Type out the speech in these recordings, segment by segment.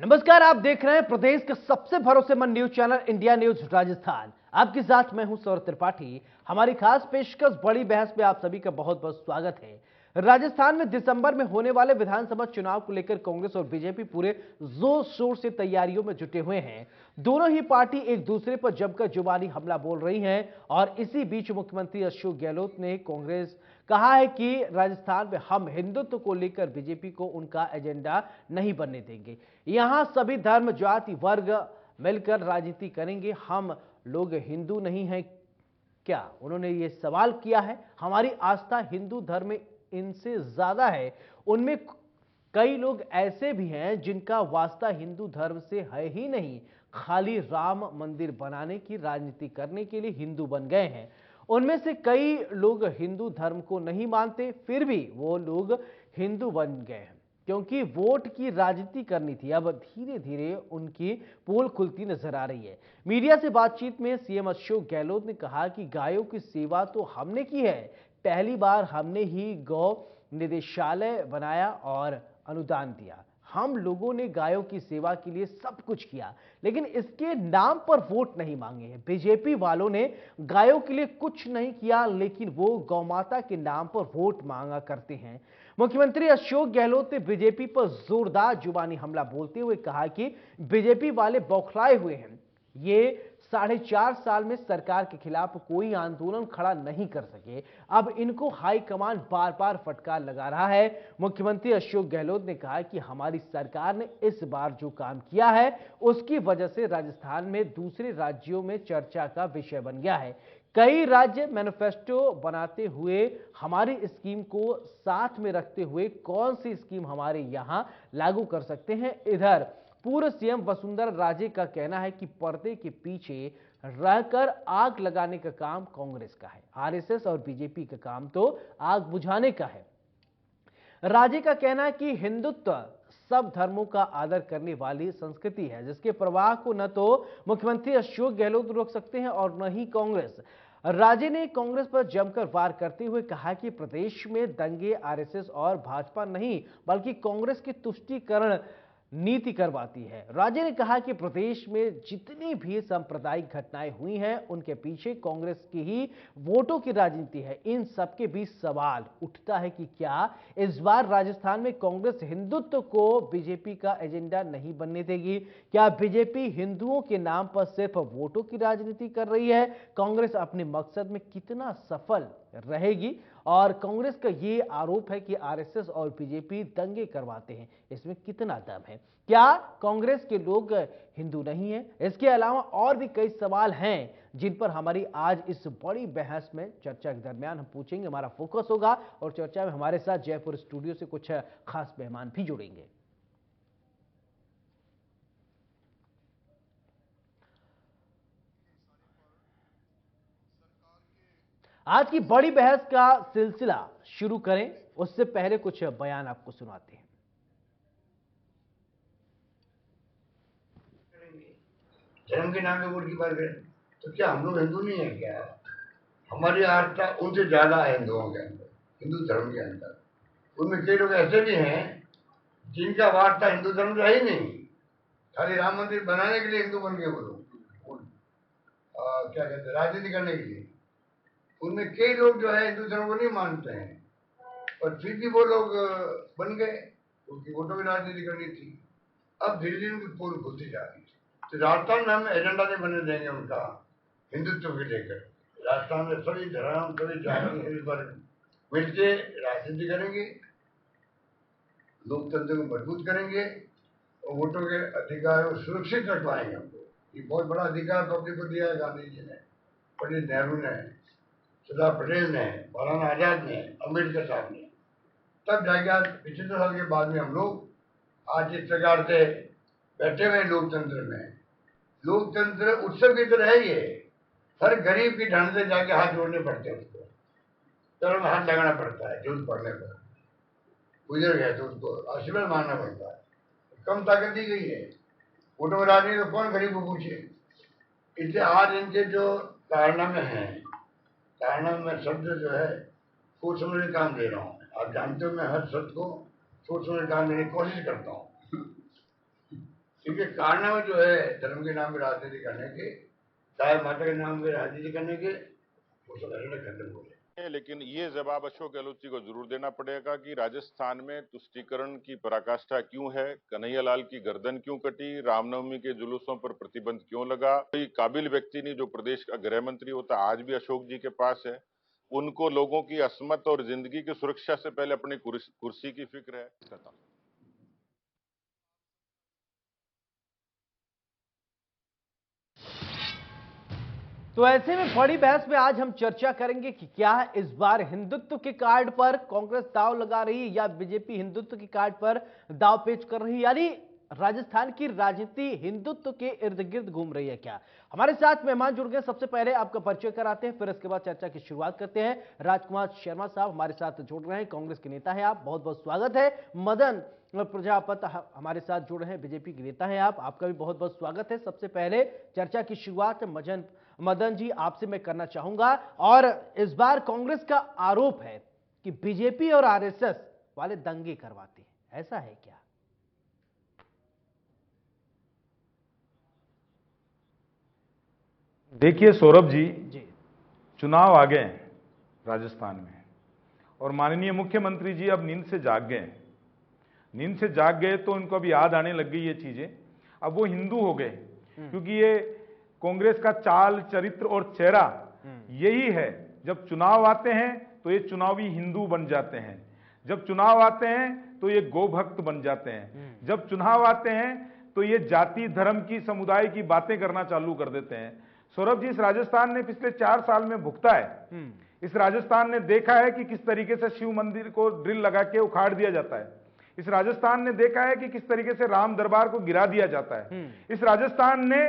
नमस्कार, आप देख रहे हैं प्रदेश का सबसे भरोसेमंद news channel India news Rajasthan. आपके साथ मैं हूं सौरभ त्रिपाठी। हमारी खास पेशकश बड़ी बहस में आप सभी का बहुत बहुत स्वागत है। राजस्थान में दिसंबर में होने वाले विधानसभा चुनाव को लेकर कांग्रेस और बीजेपी पूरे जोर शोर से तैयारियों में जुटे हुए हैं। दोनों ही पार्टी एक दूसरे पर जमकर जुबानी हमला बोल रही हैं और इसी बीच मुख्यमंत्री अशोक गहलोत ने कांग्रेस कहा है कि राजस्थान में हम हिंदुत्व को लेकर बीजेपी को उनका एजेंडा नहीं बनने देंगे। यहां सभी धर्म जाति वर्ग मिलकर राजनीति करेंगे। हम लोग हिंदू नहीं हैं क्या? उन्होंने ये सवाल किया है। हमारी आस्था हिंदू धर्म में इनसे ज्यादा है। उनमें कई लोग ऐसे भी हैं जिनका वास्ता हिंदू धर्म से है ही नहीं, खाली राम मंदिर बनाने की राजनीति करने के लिए हिंदू बन गए हैं। उनमें से कई लोग हिंदू धर्म को नहीं मानते, फिर भी वो लोग हिंदू बन गए हैं क्योंकि वोट की राजनीति करनी थी। अब धीरे धीरे उनकी पोल खुलती नजर आ रही है। मीडिया से बातचीत में सीएम अशोक गहलोत ने कहा कि गायों की सेवा तो हमने की है, पहली बार हमने ही गौ निदेशालय बनाया और अनुदान दिया। हम लोगों ने गायों की सेवा के लिए सब कुछ किया, लेकिन इसके नाम पर वोट नहीं मांगे हैं। बीजेपी वालों ने गायों के लिए कुछ नहीं किया, लेकिन वो गौमाता के नाम पर वोट मांगा करते हैं। मुख्यमंत्री अशोक गहलोत ने बीजेपी पर जोरदार जुबानी हमला बोलते हुए कहा कि बीजेपी वाले बौखलाए हुए हैं। ये 4.5 साल में सरकार के खिलाफ कोई आंदोलन खड़ा नहीं कर सके। अब इनको हाईकमान बार बार फटकार लगा रहा है। मुख्यमंत्री अशोक गहलोत ने कहा कि हमारी सरकार ने इस बार जो काम किया है उसकी वजह से राजस्थान में दूसरे राज्यों में चर्चा का विषय बन गया है। कई राज्य मैनिफेस्टो बनाते हुए हमारी स्कीम को साथ में रखते हुए कौन सी स्कीम हमारे यहां लागू कर सकते हैं। इधर पूर्व सीएम वसुंधरा राजे का कहना है कि पर्दे के पीछे रहकर आग लगाने का काम कांग्रेस का है, आरएसएस और बीजेपी का काम तो आग बुझाने का है। राजे का कहना है कि हिंदुत्व सब धर्मों का आदर करने वाली संस्कृति है, जिसके प्रवाह को न तो मुख्यमंत्री अशोक गहलोत रोक सकते हैं और न ही कांग्रेस। राजे ने कांग्रेस पर जमकर वार करते हुए कहा कि प्रदेश में दंगे आरएसएस और भाजपा नहीं बल्कि कांग्रेस की तुष्टीकरण नीति करवाती है। राजे ने कहा कि प्रदेश में जितनी भी सांप्रदायिक घटनाएं हुई हैं उनके पीछे कांग्रेस की ही वोटों की राजनीति है। इन सबके बीच सवाल उठता है कि क्या इस बार राजस्थान में कांग्रेस हिंदुत्व को बीजेपी का एजेंडा नहीं बनने देगी? क्या बीजेपी हिंदुओं के नाम पर सिर्फ वोटों की राजनीति कर रही है? कांग्रेस अपने मकसद में कितना सफल रहेगी? और कांग्रेस का ये आरोप है कि आरएसएस और बीजेपी दंगे करवाते हैं, इसमें कितना दम है? क्या कांग्रेस के लोग हिंदू नहीं है? इसके अलावा और भी कई सवाल हैं जिन पर हमारी आज इस बड़ी बहस में चर्चा के दरमियान हम पूछेंगे। हमारा फोकस होगा और चर्चा में हमारे साथ जयपुर स्टूडियो से कुछ खास मेहमान भी जुड़ेंगे। आज की बड़ी बहस का सिलसिला शुरू करें उससे पहले कुछ बयान आपको सुनाते हैं। धर्म के नाम पे वोट की बात करें तो क्या हम लोग हिंदू नहीं है क्या? हमारी आस्था उनसे ज्यादा है हिंदुओं के अंदर, हिंदू धर्म के अंदर। उनमें कई लोग ऐसे भी हैं जिनका वास्ता हिंदू धर्म से है ही नहीं, खाली राम मंदिर बनाने के लिए हिंदू बन गए वो लोग, क्या कहते हैं, राजनीति करने के लिए। उनमें कई लोग जो है हिंदू धर्म को नहीं मानते हैं और फिर भी वो लोग बन गए, उनकी वोटों की राजनीति करनी थी। अब धीरे धीरे उनकी पोल खुलती जा रही है। तो राजस्थान में हम एजेंडा नहीं बनने देंगे उनका हिंदुत्व को लेकर। राजस्थान में सभी धर्म सभी जाति सभी वर्ग मिलके राजनीति करेंगे, लोकतंत्र को मजबूत करेंगे और वोटों के अधिकार को सुरक्षित रखवाएंगे। हमको ये बहुत बड़ा अधिकार पब्लिक को दिया है गांधी जी ने, पंडित नेहरू ने, सरदार पटेल ने, मौलाना आजाद ने, अम्बेडकर साहब ने। तब जाके आज 75 साल के बाद में हम लोग आज इस प्रकार से बैठे हुए लोकतंत्र में। लोकतंत्र उत्सव की तरह है ये। हर गरीब की ढंग से जाके हाथ जोड़ने पड़ते हैं, उसको चरण हाथ लगाना पड़ता है। जरूरत पड़ने पर गुजर गए तो उसको आशीर्वाद मानना पड़ता है। कम ताकत दी गई है वोटों में राजनीति, तो कौन गरीब को पूछे? इसलिए आज इनके जो कारनामे हैं, कारनामे में शब्द जो है सोच समझ के काम दे रहा हूँ। आप जानते हो मैं हर शब्द को सोच समझ काम देने की कोशिश करता हूँ। क्योंकि कारण जो है धर्म के नाम पे राजनीति करने के, चाहे माता के नाम पे राजनीति करने के, वो सब खत्म हो गए। लेकिन ये जवाब अशोक गहलोत जी को जरूर देना पड़ेगा कि राजस्थान में तुष्टीकरण की पराकाष्ठा क्यों है, कन्हैयालाल की गर्दन क्यों कटी, रामनवमी के जुलूसों पर प्रतिबंध क्यों लगा। कोई काबिल व्यक्ति नहीं जो प्रदेश का गृह मंत्री होता आज भी अशोक जी के पास है। उनको लोगों की असमत और जिंदगी की सुरक्षा से पहले अपनी कुर्सी की फिक्र है। तो ऐसे में बड़ी बहस में आज हम चर्चा करेंगे कि क्या इस बार हिंदुत्व के कार्ड पर कांग्रेस दांव लगा रही है या बीजेपी हिंदुत्व के कार्ड पर दांव पेच कर रही है, यानी राजस्थान की राजनीति हिंदुत्व के इर्द गिर्द घूम रही है क्या। हमारे साथ मेहमान जुड़ गए, सबसे पहले आपका परिचय कराते हैं, फिर इसके बाद चर्चा की शुरुआत करते हैं। राजकुमार शर्मा साहब हमारे साथ जुड़ रहे हैं, कांग्रेस के नेता हैं आप, बहुत बहुत स्वागत है। मदन प्रजापत हमारे साथ जुड़ रहे हैं, बीजेपी के नेता हैं आप, आपका भी बहुत बहुत स्वागत है। सबसे पहले चर्चा की शुरुआत मदन जी आपसे मैं करना चाहूंगा, और इस बार कांग्रेस का आरोप है कि बीजेपी और आरएसएस वाले दंगे करवाते हैं, ऐसा है क्या? देखिए सौरभ जी, चुनाव आ गए हैं राजस्थान में और माननीय मुख्यमंत्री जी अब नींद से जाग गए हैं। नींद से जाग गए तो इनको अब याद आने लग गई ये चीजें, अब वो हिंदू हो गए, क्योंकि ये कांग्रेस का चाल चरित्र और चेहरा यही है। जब चुनाव आते हैं तो ये चुनावी हिंदू बन जाते हैं, जब चुनाव आते हैं तो ये गोभक्त बन जाते हैं, जब चुनाव आते हैं तो ये जाति धर्म की समुदाय की बातें करना चालू कर देते हैं। सौरभ जी, इस राजस्थान ने पिछले 4 साल में भुगता है। इस राजस्थान ने देखा है कि किस तरीके से शिव मंदिर को ड्रिल लगा के उखाड़ दिया जाता है। इस राजस्थान ने देखा है कि किस तरीके से राम दरबार को गिरा दिया जाता है। इस राजस्थान ने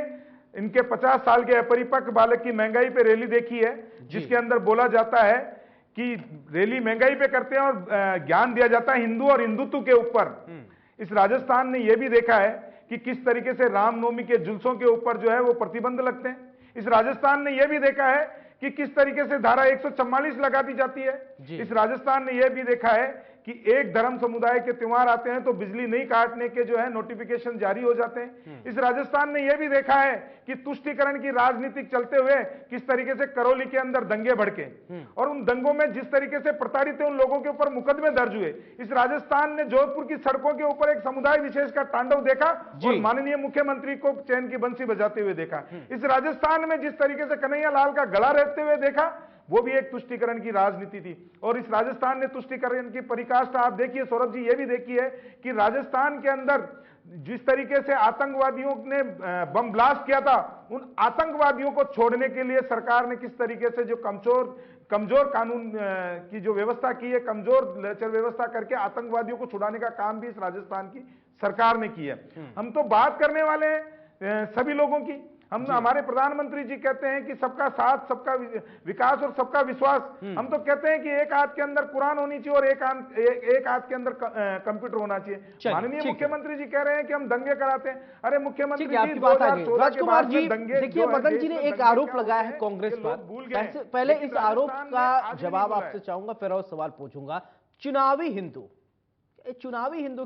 इनके 50 साल के अपरिपक्व बालक की महंगाई पे रैली देखी है, जिसके अंदर बोला जाता है कि रैली महंगाई पे करते हैं और ज्ञान दिया जाता है हिंदू और हिंदुत्व के ऊपर। इस राजस्थान ने यह भी देखा है कि किस तरीके से रामनवमी के जुलूसों के ऊपर जो है वो प्रतिबंध लगते हैं। इस राजस्थान ने यह भी देखा है कि किस तरीके से धारा 144 लगा दी जाती है। इस राजस्थान ने यह भी देखा है कि एक धर्म समुदाय के त्योहार आते हैं तो बिजली नहीं काटने के जो है नोटिफिकेशन जारी हो जाते हैं। इस राजस्थान ने यह भी देखा है कि तुष्टीकरण की राजनीति चलते हुए किस तरीके से करौली के अंदर दंगे भड़के और उन दंगों में जिस तरीके से प्रताड़ित उन लोगों के ऊपर मुकदमे दर्ज हुए। इस राजस्थान ने जोधपुर की सड़कों के ऊपर एक समुदाय विशेष का तांडव देखा और माननीय मुख्यमंत्री को चैन की बंसी बजाते हुए देखा। इस राजस्थान में जिस तरीके से कन्हैयालाल का गला रेतते हुए देखा, वो भी एक तुष्टीकरण की राजनीति थी। और इस राजस्थान ने तुष्टीकरण की परिकाष्ठा आप देखिए सौरभ जी, ये भी देखी है कि राजस्थान के अंदर जिस तरीके से आतंकवादियों ने बम ब्लास्ट किया था, उन आतंकवादियों को छोड़ने के लिए सरकार ने किस तरीके से जो कमजोर कानून की जो व्यवस्था की है, कमजोर लेचर व्यवस्था करके आतंकवादियों को छुड़ाने का काम भी इस राजस्थान की सरकार ने किया। हम तो बात करने वाले हैं सभी लोगों की। हमारे प्रधानमंत्री जी कहते हैं कि सबका साथ, सबका विकास और सबका विश्वास। हम तो कहते हैं कि एक हाथ के अंदर कुरान होनी चाहिए और एक हाथ के अंदर कंप्यूटर होना चाहिए। माननीय मुख्यमंत्री जी कह रहे हैं कि हम दंगे कराते हैं। अरे मुख्यमंत्री जी, राजकुमार जी, देखिए मदन जी ने एक आरोप लगाया है कांग्रेस पर, पहले इस आरोप का जवाब आपसे चाहूंगा, फिर और सवाल पूछूंगा। चुनावी हिंदू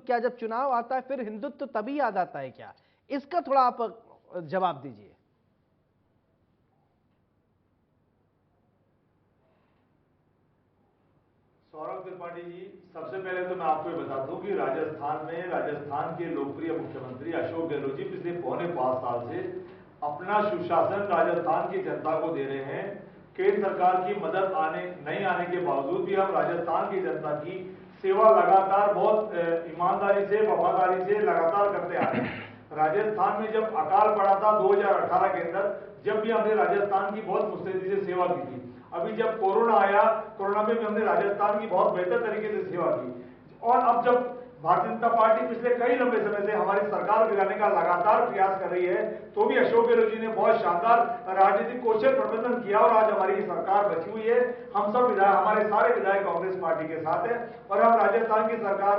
क्या, जब चुनाव आता है फिर हिंदुत्व तभी याद आता है क्या? इसका थोड़ा आप जवाब दीजिए। सौरभ त्रिपाठी जी, सबसे पहले तो मैं आपको बता दूं कि राजस्थान के लोकप्रिय मुख्यमंत्री अशोक गहलोत जी पिछले 4.25 साल से अपना सुशासन राजस्थान की जनता को दे रहे हैं। केंद्र सरकार की मदद नहीं आने के बावजूद भी हम राजस्थान की जनता की सेवा लगातार बहुत ईमानदारी से, वफादारी से लगातार करते आ रहे हैं। राजस्थान में जब अकाल पड़ा था 2018 के अंदर, जब भी हमने राजस्थान की बहुत मुस्तैदी से सेवा की थी। अभी जब कोरोना आया, कोरोना में भी हमने राजस्थान की बहुत बेहतर तरीके से सेवा की। और अब जब भारतीय जनता पार्टी पिछले कई लंबे समय से हमारी सरकार गिराने का लगातार प्रयास कर रही है, तो भी अशोक गहलोत जी ने बहुत शानदार राजनीतिक कौशल प्रबंधन किया और आज हमारी सरकार बची हुई है। हम सब विधायक, हमारे सारे विधायक कांग्रेस पार्टी के साथ हैं और हम राजस्थान की सरकार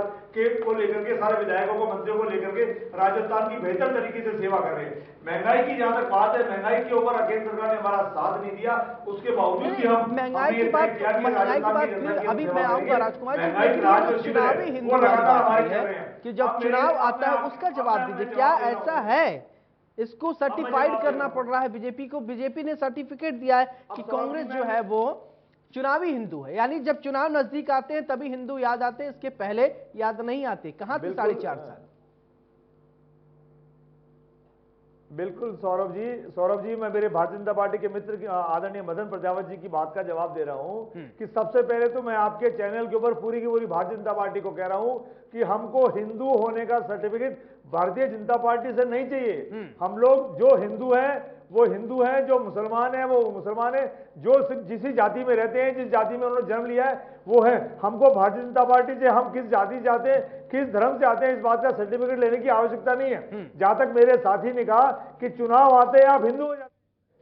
को लेकर के, सारे विधायकों को, मंत्रियों को लेकर के राजस्थान की बेहतर तरीके से सेवा कर रहे हैं। महंगाई की जहां तक बात है, महंगाई के ऊपर केंद्र सरकार ने हमारा साथ नहीं दिया, उसके बावजूद भी हम महंगाई की बात अभी मैं आऊंगा राजकुमार जी, चुनावी हिंदू रही है कि जब चुनाव आता है उसका जवाब दीजिए। क्या ऐसा है, इसको सर्टिफाइड करना पड़ रहा है बीजेपी को? बीजेपी ने सर्टिफिकेट दिया है कि कांग्रेस जो है वो चुनावी हिंदू है, यानी जब चुनाव नजदीक आते हैं तभी हिंदू याद आते हैं, इसके पहले याद नहीं आते। कहां थे 4.5 साल? बिल्कुल सौरभ जी, मैं मेरे भारतीय जनता पार्टी के मित्र आदरणीय मदन प्रजापत जी की बात का जवाब दे रहा हूं कि सबसे पहले तो मैं आपके चैनल के ऊपर पूरी की पूरी भारतीय जनता पार्टी को कह रहा हूं कि हमको हिंदू होने का सर्टिफिकेट भारतीय जनता पार्टी से नहीं चाहिए। हम लोग जो हिंदू हैं वो हिंदू हैं, जो मुसलमान है वो मुसलमान है, जो जिस जाति में रहते हैं, जिस जाति में उन्होंने जन्म लिया है वो है। हमको भारतीय जनता पार्टी से हम किस जाति से आते हैं, किस धर्म से आते हैं, इस बात का सर्टिफिकेट लेने की आवश्यकता नहीं है। जहां तक मेरे साथी ने कहा कि चुनाव आते हैं आप हिंदू हो जाते,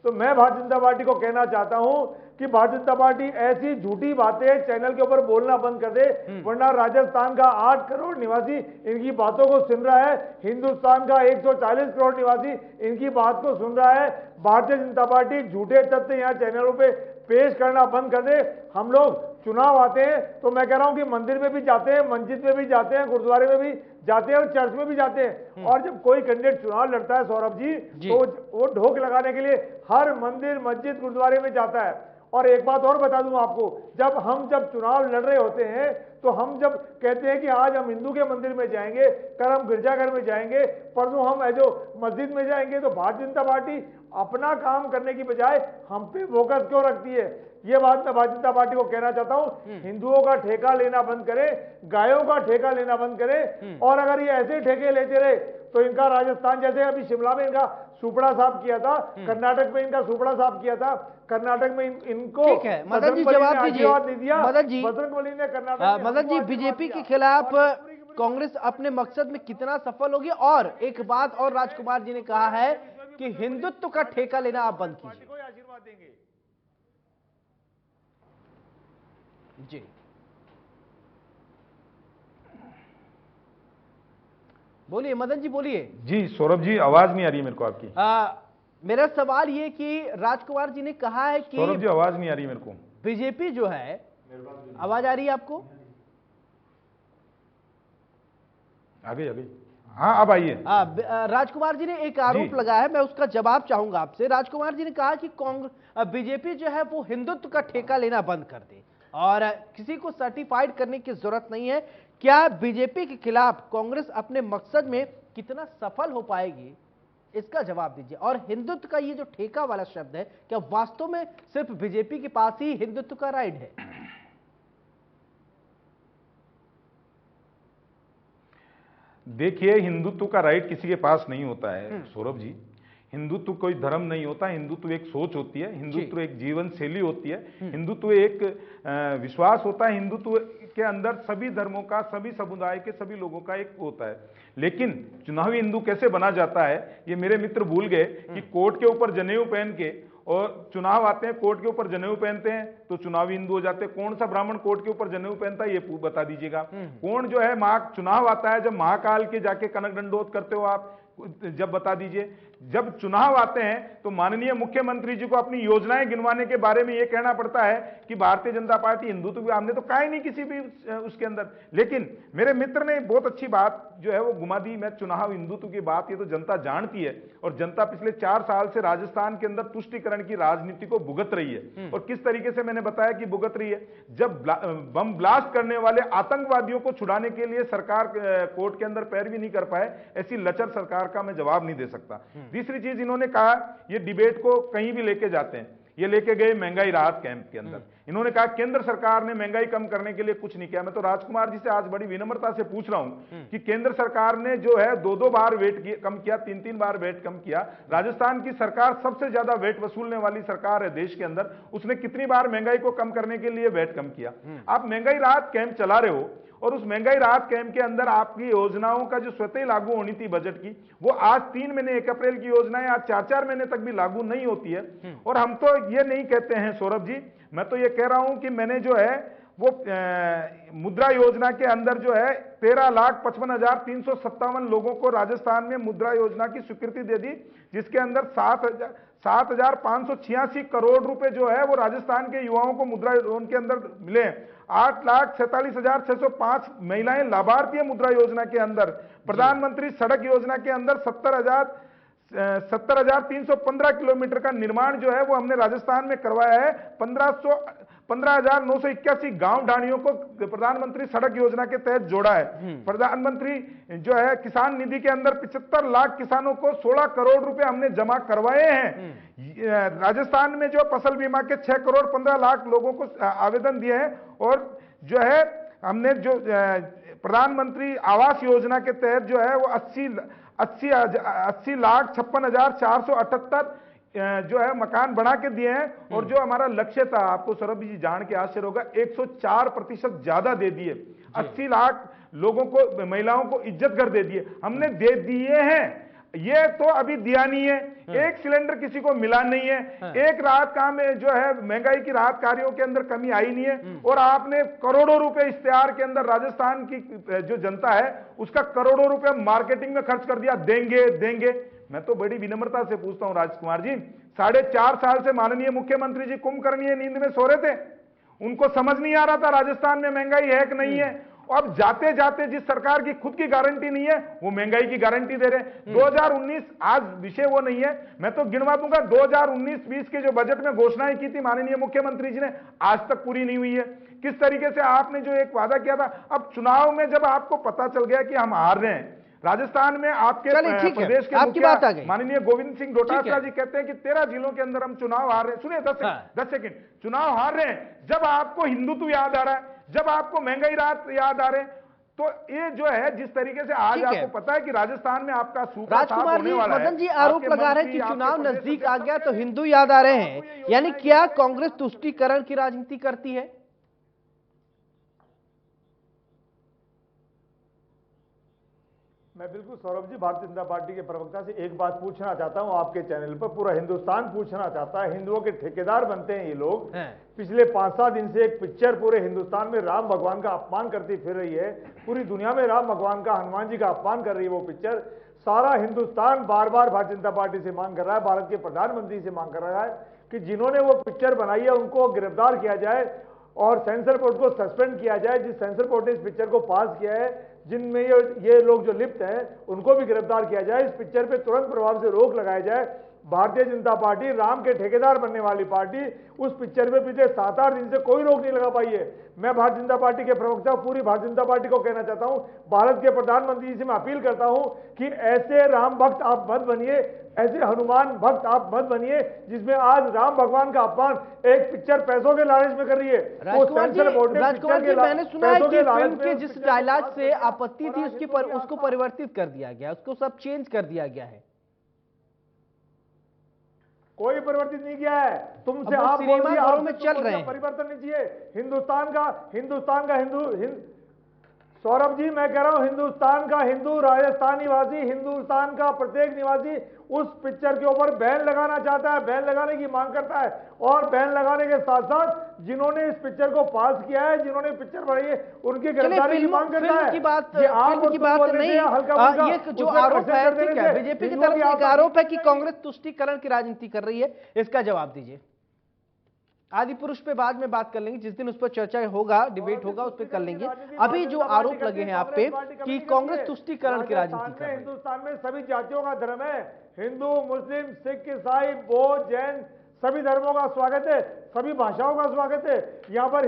तो मैं भारतीय जनता पार्टी को कहना चाहता हूं कि भारतीय जनता पार्टी ऐसी झूठी बातें चैनल के ऊपर बोलना बंद कर दे, वरना राजस्थान का 8 करोड़ निवासी इनकी बातों को सुन रहा है, हिंदुस्तान का 140 करोड़ निवासी इनकी बात को सुन रहा है। भारतीय जनता पार्टी झूठे तथ्य यहाँ चैनलों पे पेश करना बंद कर दे। हम लोग चुनाव आते हैं तो मैं कह रहा हूं कि मंदिर में भी जाते हैं, मस्जिद में भी जाते हैं, गुरुद्वारे में भी जाते हैं और चर्च में भी जाते हैं। और जब कोई कैंडिडेट चुनाव लड़ता है सौरभ जी, तो वो ढोक लगाने के लिए हर मंदिर, मस्जिद, गुरुद्वारे में जाता है। और एक बात और बता दूं आपको, जब चुनाव लड़ रहे होते हैं तो हम जब कहते हैं कि आज हम हिंदू के मंदिर में जाएंगे, कल हम गिरजाघर में जाएंगे, परसों हम जो मस्जिद में जाएंगे, तो भारतीय जनता पार्टी अपना काम करने की बजाय हम पे फोकस क्यों रखती है? ये बात मैं भारतीय जनता पार्टी को कहना चाहता हूं। हिंदुओं का ठेका लेना बंद करें, गायों का ठेका लेना बंद करें। और अगर ये ऐसे ठेके लेते रहे तो इनका राजस्थान, जैसे अभी शिमला में इनका सुपड़ा साफ किया था, कर्नाटक में इनका सुपड़ा साफ किया था, कर्नाटक में इनको ठीक है मदन जी जवाब दीजिए। बजरंगबली ने कर्नाटक मदन जी, बीजेपी के खिलाफ कांग्रेस अपने मकसद में कितना सफल होगी? और एक बात और राजकुमार जी ने कहा है कि हिंदुत्व का ठेका लेना आप बंद कीजिए। आशीर्वाद देंगे जी। बोलिए मदन जी, बोलिए। जी सौरभ जी, आवाज नहीं आ रही है मेरे को आपकी। मेरा सवाल ये कि राजकुमार जी ने कहा है कि सौरभ जी आवाज नहीं आ रही मेरे को। बीजेपी जो है, आवाज आ रही है आपको? आ गई। हाँ अब आइए। राजकुमार जी ने एक आरोप लगाया है, मैं उसका जवाब चाहूंगा आपसे। राजकुमार जी ने कहा कि बीजेपी जो है वो हिंदुत्व का ठेका लेना बंद कर दे और किसी को सर्टिफाइड करने की जरूरत नहीं है। क्या बीजेपी के खिलाफ कांग्रेस अपने मकसद में कितना सफल हो पाएगी, इसका जवाब दीजिए। और हिंदुत्व का ये जो ठेका वाला शब्द है, क्या वास्तव में सिर्फ बीजेपी के पास ही हिंदुत्व का राइट है? देखिए, हिंदुत्व का राइट किसी के पास नहीं होता है सौरभ जी। हिंदुत्व कोई धर्म नहीं होता, हिंदुत्व एक सोच होती है, हिंदुत्व एक जीवन शैली होती है, हिंदुत्व एक विश्वास होता है। हिंदुत्व के अंदर सभी धर्मों का, सभी समुदाय के सभी लोगों का एक होता है। लेकिन चुनावी हिंदू कैसे बना जाता है, ये मेरे मित्र भूल गए कि कोर्ट के ऊपर जनेऊ पहन के और चुनाव आते हैं, कोर्ट के ऊपर जनेऊ पहनते हैं तो चुनावी हिंदू हो जाते हैं। कौन सा ब्राह्मण कोर्ट के ऊपर जनेऊ पहनता है, ये बता दीजिएगा। कौन जो है चुनाव आता है, जब महाकाल के जाके कनक दंडोत करते हो आप, जब बता दीजिए। जब चुनाव आते हैं तो माननीय मुख्यमंत्री जी को अपनी योजनाएं गिनवाने के बारे में यह कहना पड़ता है कि भारतीय जनता पार्टी हिंदुत्व भी, हमने तो कहा ही नहीं किसी भी उसके अंदर। लेकिन मेरे मित्र ने बहुत अच्छी बात जो है वो घुमा दी। मैं चुनाव हिंदुत्व की बात, ये तो जनता जानती है और जनता पिछले 4 साल से राजस्थान के अंदर तुष्टीकरण की राजनीति को भुगत रही है। और किस तरीके से मैंने बताया कि भुगत रही है, जब बम ब्लास्ट करने वाले आतंकवादियों को छुड़ाने के लिए सरकार कोर्ट के अंदर पैरवी नहीं कर पाए, ऐसी लचर सरकार का मैं जवाब नहीं दे सकता। तीसरी चीज इन्होंने कहा, ये डिबेट को कहीं भी लेके जाते हैं, ये लेके गए महंगाई राहत कैंप के अंदर। इन्होंने कहा केंद्र सरकार ने महंगाई कम करने के लिए कुछ नहीं किया। मैं तो राजकुमार जी से आज बड़ी विनम्रता से पूछ रहा हूं कि केंद्र सरकार ने जो है 2-2 बार वेट कम किया, 3-3 बार वेट कम किया। राजस्थान की सरकार सबसे ज्यादा वेट वसूलने वाली सरकार है देश के अंदर, उसने कितनी बार महंगाई को कम करने के लिए वेट कम किया। आप महंगाई राहत कैंप चला रहे हो और उस महंगाई राहत कैंप के अंदर आपकी योजनाओं का जो स्वतः लागू होनी थी बजट की, वो आज 3 महीने 1 अप्रैल की योजनाएं आज 4-4 महीने तक भी लागू नहीं होती है। और हम तो ये नहीं कहते हैं सौरभ जी, मैं तो ये कह रहा हूं कि मैंने जो है वो मुद्रा योजना के अंदर जो है 13,55,357 लोगों को राजस्थान में मुद्रा योजना की स्वीकृति दे दी, जिसके अंदर 7,586 करोड़ रुपए जो है वो राजस्थान के युवाओं को मुद्रा लोन के अंदर मिले। 8,47,605 महिलाएं लाभार्थी है मुद्रा योजना के अंदर। प्रधानमंत्री सड़क योजना के अंदर 70,315 किलोमीटर का निर्माण जो है वो हमने राजस्थान में करवाया है। 15,981 गांव ढाणियों को प्रधानमंत्री सड़क योजना के तहत जोड़ा है। प्रधानमंत्री जो है किसान निधि के अंदर 75 लाख किसानों को 16 करोड़ रुपए हमने जमा करवाए हैं। राजस्थान में जो फसल बीमा के 6 करोड़ 15 लाख लोगों को आवेदन दिए हैं। और जो है हमने जो प्रधानमंत्री आवास योजना के तहत जो है वो 80,56,478 जो है मकान बना के दिए हैं। और जो हमारा लक्ष्य था, आपको सौरभ जी जान के आश्चर्य होगा, 104% ज्यादा दे दिए। 80 लाख लोगों को, महिलाओं को इज्जत घर दे दिए, हमने दे दिए हैं। ये तो अभी दिया नहीं है, एक सिलेंडर किसी को मिला नहीं है, एक राहत काम जो है महंगाई की राहत कार्यों के अंदर कमी आई नहीं है। और आपने करोड़ों रुपए इश्तेहार के अंदर राजस्थान की जो जनता है उसका करोड़ों रुपए मार्केटिंग में खर्च कर दिया। देंगे देंगे, मैं तो बड़ी विनम्रता से पूछता हूं राजकुमार जी, 4.5 साल से माननीय मुख्यमंत्री जी कुंभकर्णीय नींद में सो रहे थे, उनको समझ नहीं आ रहा था राजस्थान में महंगाई है कि नहीं है। अब जाते जाते जिस सरकार की खुद की गारंटी नहीं है वो महंगाई की गारंटी दे रहे हैं। 2019 आज विषय वो नहीं है, मैं तो गिनवा दूंगा 2019-20 के जो बजट में घोषणाएं की थी माननीय मुख्यमंत्री जी ने, आज तक पूरी नहीं हुई है। किस तरीके से आपने जो एक वादा किया था, अब चुनाव में जब आपको पता चल गया कि हम हार रहे हैं, राजस्थान में आपके प्रदेश के मुखिया माननीय गोविंद सिंह डोटासरा जी कहते हैं कि 13 जिलों के अंदर हम चुनाव हार रहे हैं। सुनिए 10 सेकंड, चुनाव हार रहे हैं, जब आपको हिंदुत्व याद आ रहा है, जब आपको महंगाई राहत याद आ रहे हैं, तो ये जो है जिस तरीके से आज आपको पता है कि राजस्थान में आपका सूखा साफ होने वाला है। मदन जी आरोप लगा रहे हैं कि चुनाव नजदीक आ गया तो हिंदू याद आ रहे हैं, यानी क्या कांग्रेस तुष्टीकरण की राजनीति करती है? मैं बिल्कुल सौरभ जी भारतीय जनता पार्टी के प्रवक्ता से एक बात पूछना चाहता हूं, आपके चैनल पर पूरा हिंदुस्तान पूछना चाहता है, हिंदुओं के ठेकेदार बनते हैं ये लोग। पिछले 5-7 दिन से एक पिक्चर पूरे हिंदुस्तान में राम भगवान का अपमान करती फिर रही है, पूरी दुनिया में राम भगवान का, हनुमान जी का अपमान कर रही है वो पिक्चर। सारा हिंदुस्तान बार बार भारतीय जनता पार्टी से मांग कर रहा है, भारत के प्रधानमंत्री से मांग कर रहा है कि जिन्होंने वो पिक्चर बनाई है उनको गिरफ्तार किया जाए और सेंसर बोर्ड को सस्पेंड किया जाए। जिस सेंसर बोर्ड ने इस पिक्चर को पास किया है, जिनमें ये लोग जो लिप्त हैं उनको भी गिरफ्तार किया जाए। इस पिक्चर पे तुरंत प्रभाव से रोक लगाया जाए। भारतीय जनता पार्टी राम के ठेकेदार बनने वाली पार्टी, उस पिक्चर में पिछले 7-8 दिन से कोई रोक नहीं लगा पाई है। मैं भारतीय जनता पार्टी के प्रवक्ता पूरी भारतीय जनता पार्टी को कहना चाहता हूं, भारत के प्रधानमंत्री जी से मैं अपील करता हूं कि ऐसे राम भक्त आप मत बनिए, ऐसे हनुमान भक्त आप मत बनिए जिसमें आज राम भगवान का अपमान एक पिक्चर पैसों के लालच में कर रही है। राजकुमार जी मैंने सुना है कि फिल्म के जिस डायलॉग से आपत्ति थी उसको परिवर्तित कर दिया गया, उसको सब चेंज कर दिया गया है। कोई परिवर्तित नहीं किया है, तुमसे आप सिनेमा घरों में चल रहे हैं। परिवर्तन नहीं चाहिए। हिंदुस्तान का हिंदू सौरभ जी मैं कह रहा हूं, हिंदुस्तान का हिंदू, राजस्थान निवासी, हिंदुस्तान का प्रत्येक निवासी उस पिक्चर के ऊपर बैन लगाना चाहता है, बैन लगाने की मांग करता है। और बैन लगाने के साथ साथ जिन्होंने इस पिक्चर को पास किया है, जिन्होंने पिक्चर बनाई है, उनकी गिरफ्तारी की मांग करता है। फिल्म की बात नहीं, ये जो आरोप है, ठीक है, बीजेपी की तरफ से एक आरोप है कि कांग्रेस तुष्टीकरण की राजनीति कर रही है, इसका जवाब दीजिए। आदि पुरुष पे बाद में बात कर लेंगे, जिस दिन उस पर चर्चा होगा, डिबेट होगा, उस पर कर लेंगे। अभी जो आरोप लगे हैं आप पे कि कांग्रेस तुष्टीकरण की राजनीति कर रही है। हिंदुस्तान में सभी जातियों का धर्म है, हिंदू, मुस्लिम, सिख, ईसाई, बौद्ध, जैन, सभी धर्मों का स्वागत है, सभी भाषाओं का स्वागत है। यहाँ पर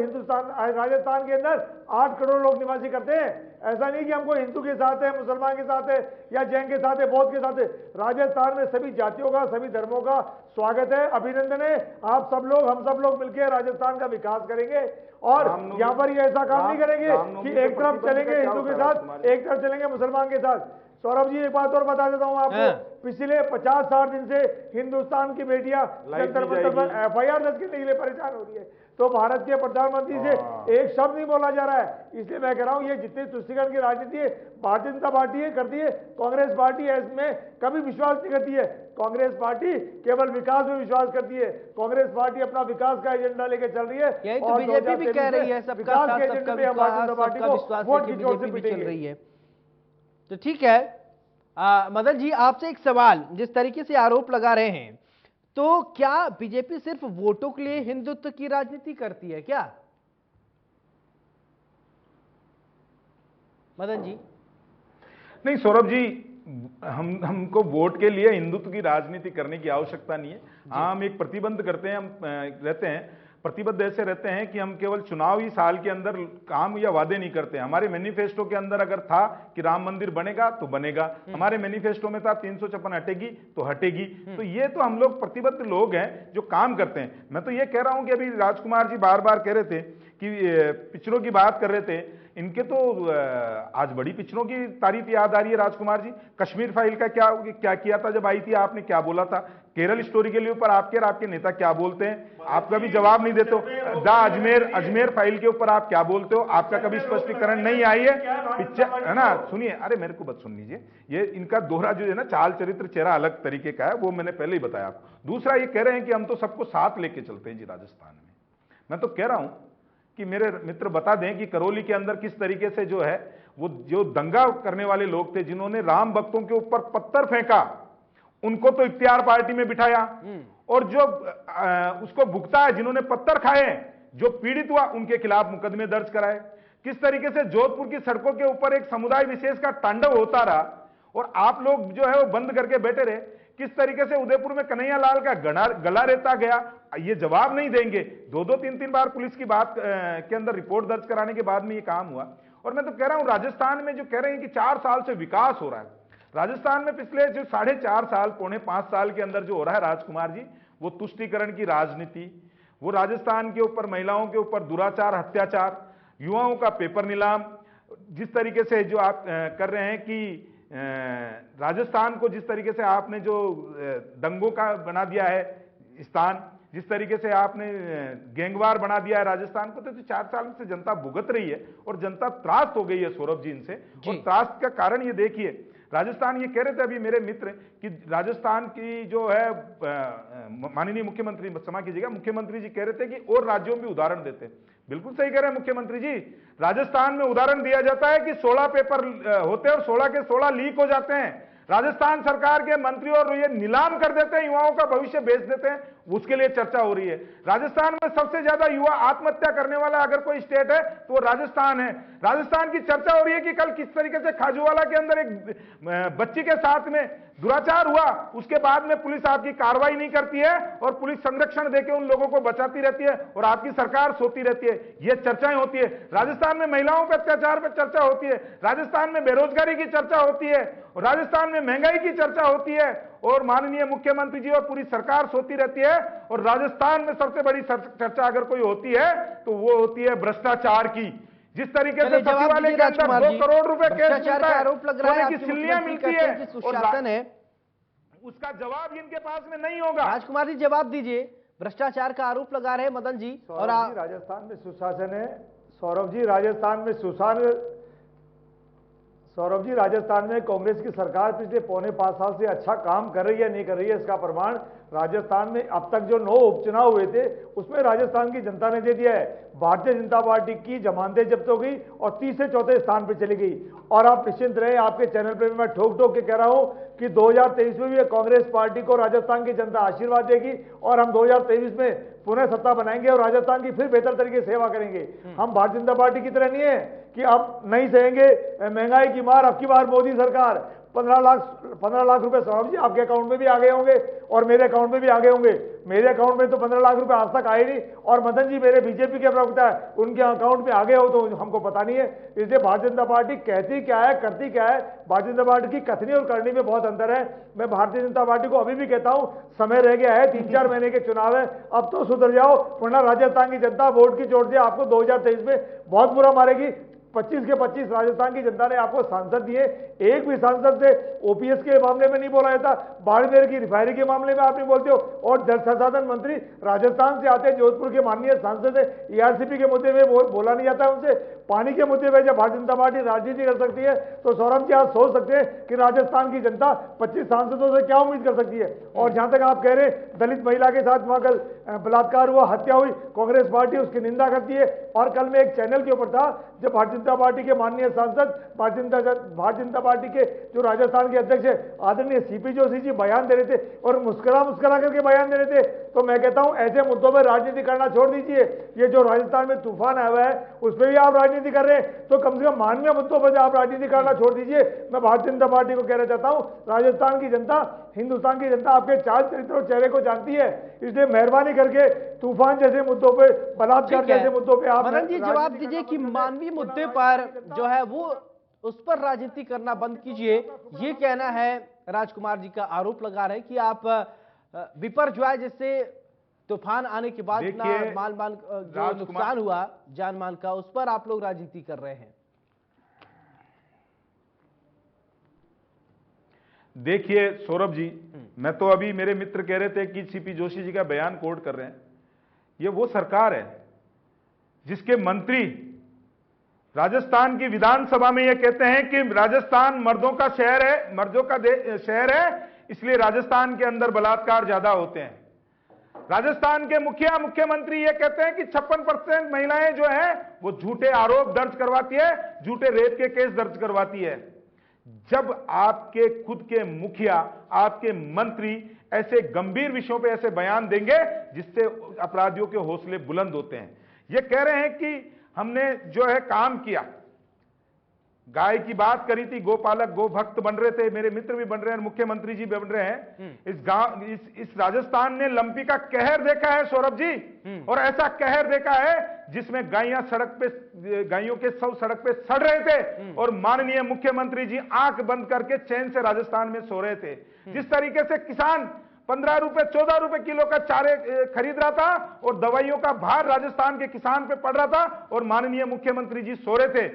राजस्थान के अंदर 8 करोड़ लोग निवासी करते हैं। ऐसा नहीं कि हमको हिंदू के साथ है, मुसलमान के साथ है या जैन के साथ है, बौद्ध के साथ है। राजस्थान में सभी जातियों का, सभी धर्मों का स्वागत है, अभिनंदन है। आप सब लोग, हम सब लोग मिलकर राजस्थान का विकास करेंगे और यहाँ पर ये ऐसा काम नहीं करेंगे कि एक तरफ चलेंगे हिंदू के साथ, एक तरफ चलेंगे मुसलमान के साथ। सौरभ जी एक बात और बता देता हूं आपको, पिछले 50-60 दिन से हिंदुस्तान की बेटियां जंतर मंतर पर FIR दर्ज करने के लिए परेशान हो रही है, तो भारत के प्रधानमंत्री से एक शब्द नहीं बोला जा रहा है। इसलिए मैं कह रहा हूं ये जितनी तुष्टीकरण की राजनीति है भारतीय जनता पार्टी करती है, कांग्रेस पार्टी इसमें कभी विश्वास नहीं करती है। कांग्रेस पार्टी केवल विकास में विश्वास करती है। कांग्रेस पार्टी अपना विकास का एजेंडा लेकर चल रही है, यही तो बीजेपी भी कह रही है, सबका साथ सबका विश्वास बीजेपी भी चल रही है। तो ठीक है मदन जी, आपसे एक सवाल, जिस तरीके से आरोप लगा रहे हैं, तो क्या बीजेपी सिर्फ वोटों के लिए हिंदुत्व की राजनीति करती है क्या? मदन जी। नहीं सौरभ जी, हमको वोट के लिए हिंदुत्व की राजनीति करने की आवश्यकता नहीं है। हम एक प्रतिबंध करते हैं, हम रहते हैं प्रतिबद्ध ऐसे रहते हैं कि हम केवल चुनावी साल के अंदर काम या वादे नहीं करते। हमारे मैनिफेस्टो के अंदर अगर था कि राम मंदिर बनेगा तो बनेगा, हमारे मैनिफेस्टो में था 356 हटेगी तो हटेगी। तो ये तो हम लोग प्रतिबद्ध लोग हैं जो काम करते हैं। मैं तो ये कह रहा हूं कि अभी राजकुमार जी बार बार कह रहे थे कि पिछड़ों की बात कर रहे थे, इनके तो आज बड़ी पिछड़ों की तारीफ याद आ रही है। राजकुमार जी, कश्मीर फाइल का क्या किया था जब आई थी, आपने क्या बोला था? केरल स्टोरी के लिए ऊपर आपके और आपके नेता क्या बोलते हैं, आपका भी जवाब नहीं देते हो। अजमेर फाइल के ऊपर आप क्या बोलते हो, आपका कभी स्पष्टीकरण नहीं आई है ना। सुनिए, अरे मेरे को बात सुन लीजिए, ये इनका दोहरा जो है ना चाल चरित्र चेहरा अलग तरीके का है, वो मैंने पहले ही बताया आपको। दूसरा ये कह रहे हैं कि हम तो सबको साथ लेके चलते हैं जी राजस्थान में। मैं तो कह रहा हूं कि मेरे मित्र बता दें कि करौली के अंदर किस तरीके से जो है वो जो दंगा करने वाले लोग थे, जिन्होंने राम भक्तों के ऊपर पत्थर फेंका, उनको तो इख्तियार पार्टी में बिठाया, और जो उसको भुगता है, जिन्होंने पत्थर खाए, जो पीड़ित हुआ, उनके खिलाफ मुकदमे दर्ज कराए। किस तरीके से जोधपुर की सड़कों के ऊपर एक समुदाय विशेष का तांडव होता रहा और आप लोग जो है वो बंद करके बैठे रहे। किस तरीके से उदयपुर में कन्हैया लाल का गला रेता गया, ये जवाब नहीं देंगे। 2-3 बार पुलिस की बात के अंदर रिपोर्ट दर्ज कराने के बाद में ये काम हुआ। और मैं तो कह रहा हूं, राजस्थान में जो कह रहे हैं कि 4 साल से विकास हो रहा है, राजस्थान में पिछले जो 4.5 साल, 4.5 साल के अंदर जो हो रहा है राजकुमार जी, वो तुष्टीकरण की राजनीति, वो राजस्थान के ऊपर महिलाओं के ऊपर दुराचार, अत्याचार, युवाओं का पेपर नीलाम, जिस तरीके से जो आप कर रहे हैं कि राजस्थान को जिस तरीके से आपने जो दंगों का बना दिया है स्थान, जिस तरीके से आपने गैंगवार बना दिया है राजस्थान को, तो 4 साल से जनता भुगत रही है और जनता त्रास्त हो गई है सौरभ जी इनसे। और त्रास्त का कारण ये देखिए, राजस्थान, ये कह रहे थे अभी मेरे मित्र कि राजस्थान की जो है माननीय मुख्यमंत्री, क्षमा कीजिएगा, मुख्यमंत्री जी कह रहे थे कि और राज्यों में भी उदाहरण देते हैं। बिल्कुल सही कह रहे हैं मुख्यमंत्री जी। राजस्थान में उदाहरण दिया जाता है कि 16 पेपर होते हैं और 16 के 16 लीक हो जाते हैं। राजस्थान सरकार के मंत्री और ये नीलाम कर देते हैं, युवाओं का भविष्य बेच देते हैं, उसके लिए चर्चा हो रही है। राजस्थान में सबसे ज्यादा युवा आत्महत्या करने वाला अगर कोई स्टेट है तो वो राजस्थान है। राजस्थान की चर्चा हो रही है कि कल किस तरीके से खाजूवाला के अंदर एक बच्ची के साथ में दुराचार हुआ, उसके बाद में पुलिस आपकी कार्रवाई नहीं करती है और पुलिस संरक्षण देकर उन लोगों को बचाती रहती है और आपकी सरकार सोती रहती है। ये चर्चाएं होती है। राजस्थान में महिलाओं पर अत्याचार पर चर्चा होती है, राजस्थान में बेरोजगारी की चर्चा होती है, और राजस्थान में महंगाई की चर्चा होती है, और माननीय मुख्यमंत्री जी और पूरी सरकार सोती रहती है। और राजस्थान में सबसे बड़ी चर्चा अगर कोई होती है तो वो होती है भ्रष्टाचार की। जिस तरीके से सचिवालय के अंदर 2 करोड़ रुपए केस मिलता है, आरोप लग रहा है, सोने की सिल्लियां मिलती है, सुशासन है, उसका जवाब इनके पास में नहीं होगा। राजकुमार जी जवाब दीजिए। भ्रष्टाचार का आरोप लगा रहे हैं मदन जी। और राजस्थान में सुशासन है। सौरभ जी, राजस्थान में सौरभ जी, राजस्थान में कांग्रेस की सरकार पिछले 4.25 साल से अच्छा काम कर रही है नहीं कर रही है, इसका प्रमाण राजस्थान में अब तक जो 9 उपचुनाव हुए थे उसमें राजस्थान की जनता ने दे दिया है। भारतीय जनता पार्टी की जमानतें जब्त हो गई और 30 से 4थे स्थान पर चली गई। और आप निश्चिंत रहे, आपके चैनल पर मैं ठोक ठोक के कह रहा हूं कि 2023 में भी कांग्रेस पार्टी को राजस्थान की जनता आशीर्वाद देगी और हम 2023 में पुनः सत्ता बनाएंगे और राजस्थान की फिर बेहतर तरीके से सेवा करेंगे। हम भारतीय जनता पार्टी की तरह नहीं है कि अब नहीं सहेंगे महंगाई की मार। अब की बार मोदी सरकार 15 लाख रुपए सौरभ जी आपके अकाउंट में भी आ गए होंगे और मेरे अकाउंट में भी आ गए होंगे। मेरे अकाउंट में तो 15 लाख रुपए आज तक आए नहीं, और मदन जी मेरे बीजेपी के प्रवक्ता है, उनके अकाउंट में आ गए हो तो हमको पता नहीं है। इसलिए भारतीय जनता पार्टी कहती क्या है, करती क्या है, भारतीय जनता पार्टी की कथनी और करनी में बहुत अंतर है। मैं भारतीय जनता पार्टी को अभी भी कहता हूं, समय रह गया है, 3-4 महीने के चुनाव है, अब तो सुधर जाओ, वरना राजस्थान की जनता वोट की चोट से आपको 2023 में बहुत बुरा मारेगी। 25 के 25 राजस्थान की जनता ने आपको सांसद दिए, एक भी सांसद से ओपीएस के मामले में नहीं बोला जाता, बाड़मेर की रिफाइनरी के मामले में आप नहीं बोलते हो। और जल संसाधन मंत्री राजस्थान से आते हैं, जोधपुर के माननीय सांसद है, ईआरसीपी के मुद्दे में बोला नहीं जाता उनसे। पानी के मुद्दे में जब भारतीय जनता पार्टी राजनीति कर सकती है तो सौरभ जी आप सोच सकते हैं कि राजस्थान की जनता 25 सांसदों से क्या उम्मीद कर सकती है। और जहां तक आप कह रहे हैं दलित महिला के साथ वहां कल बलात्कार हुआ, हत्या हुई, कांग्रेस पार्टी उसकी निंदा करती है। और कल मैं एक चैनल के ऊपर था जब भारतीय जनता पार्टी के माननीय सांसद, भारतीय जनता पार्टी के जो राजस्थान के अध्यक्ष है आदरणीय सीपी जोशी जी बयान दे रहे थे और मुस्कुरा करके बयान दे रहे थे। तो मैं कहता हूं ऐसे मुद्दों में राजनीति करना छोड़ दीजिए। ये जो राजस्थान में तूफान आया हुआ है उस पर भी आप राजनीति राजनीति कर रहे हैं, तो कम से कम मानवीय मुद्दों पर आप राजनीति करना छोड़ दीजिए। मैं भारतीय जनता पार्टी को कहना चाहता हूं, राजस्थान की जनता, हिंदुस्तान की जनता आपके चाल चरित्र और चेहरे को जानती है, इसलिए मेहरबानी करके तूफान जैसे मुद्दों पे, बलात्कार जैसे मुद्दों पे आप मदन जी जवाब दीजिए कि मानवीय मुद्दे पर जो है वो उस पर राजनीति करना बंद कीजिए, ये कहना है राजकुमार जी का आरोप लगा रहे हैं कि आप विपर्जय जैसे तूफान आने के बाद ना माल जो नुकसान हुआ जान माल का, उस पर आप लोग राजनीति कर रहे हैं। देखिए सौरभ जी, मैं तो अभी मेरे मित्र कह रहे थे कि सीपी जोशी जी का बयान कोट कर रहे हैं। ये वो सरकार है जिसके मंत्री राजस्थान की विधानसभा में ये कहते हैं कि राजस्थान मर्दों का शहर है, मर्दों का शहर है, इसलिए राजस्थान के अंदर बलात्कार ज्यादा होते हैं। राजस्थान के मुख्यमंत्री ये कहते हैं कि 56% महिलाएं जो हैं वो झूठे आरोप दर्ज करवाती है, झूठे रेप के केस दर्ज करवाती है। जब आपके खुद के मुखिया, आपके मंत्री ऐसे गंभीर विषयों पे ऐसे बयान देंगे जिससे अपराधियों के हौसले बुलंद होते हैं। ये कह रहे हैं कि हमने जो है काम किया, गाय की बात करी थी, गोपालक गोभक्त बन रहे थे, मेरे मित्र भी बन रहे हैं, मुख्यमंत्री जी बन रहे हैं। इस राजस्थान ने लंपी का कहर देखा है सौरभ जी, और ऐसा कहर देखा है जिसमें गायें सड़क पे, गायों के शव सड़क पे सड़ रहे थे और माननीय मुख्यमंत्री जी आंख बंद करके चैन से राजस्थान में सो रहे थे। जिस तरीके से किसान 15 रुपए 14 रुपए किलो का चारे खरीद रहा था और दवाइयों का भार राजस्थान के किसान पे पड़ रहा था और माननीय मुख्यमंत्री जी सो रहे थे,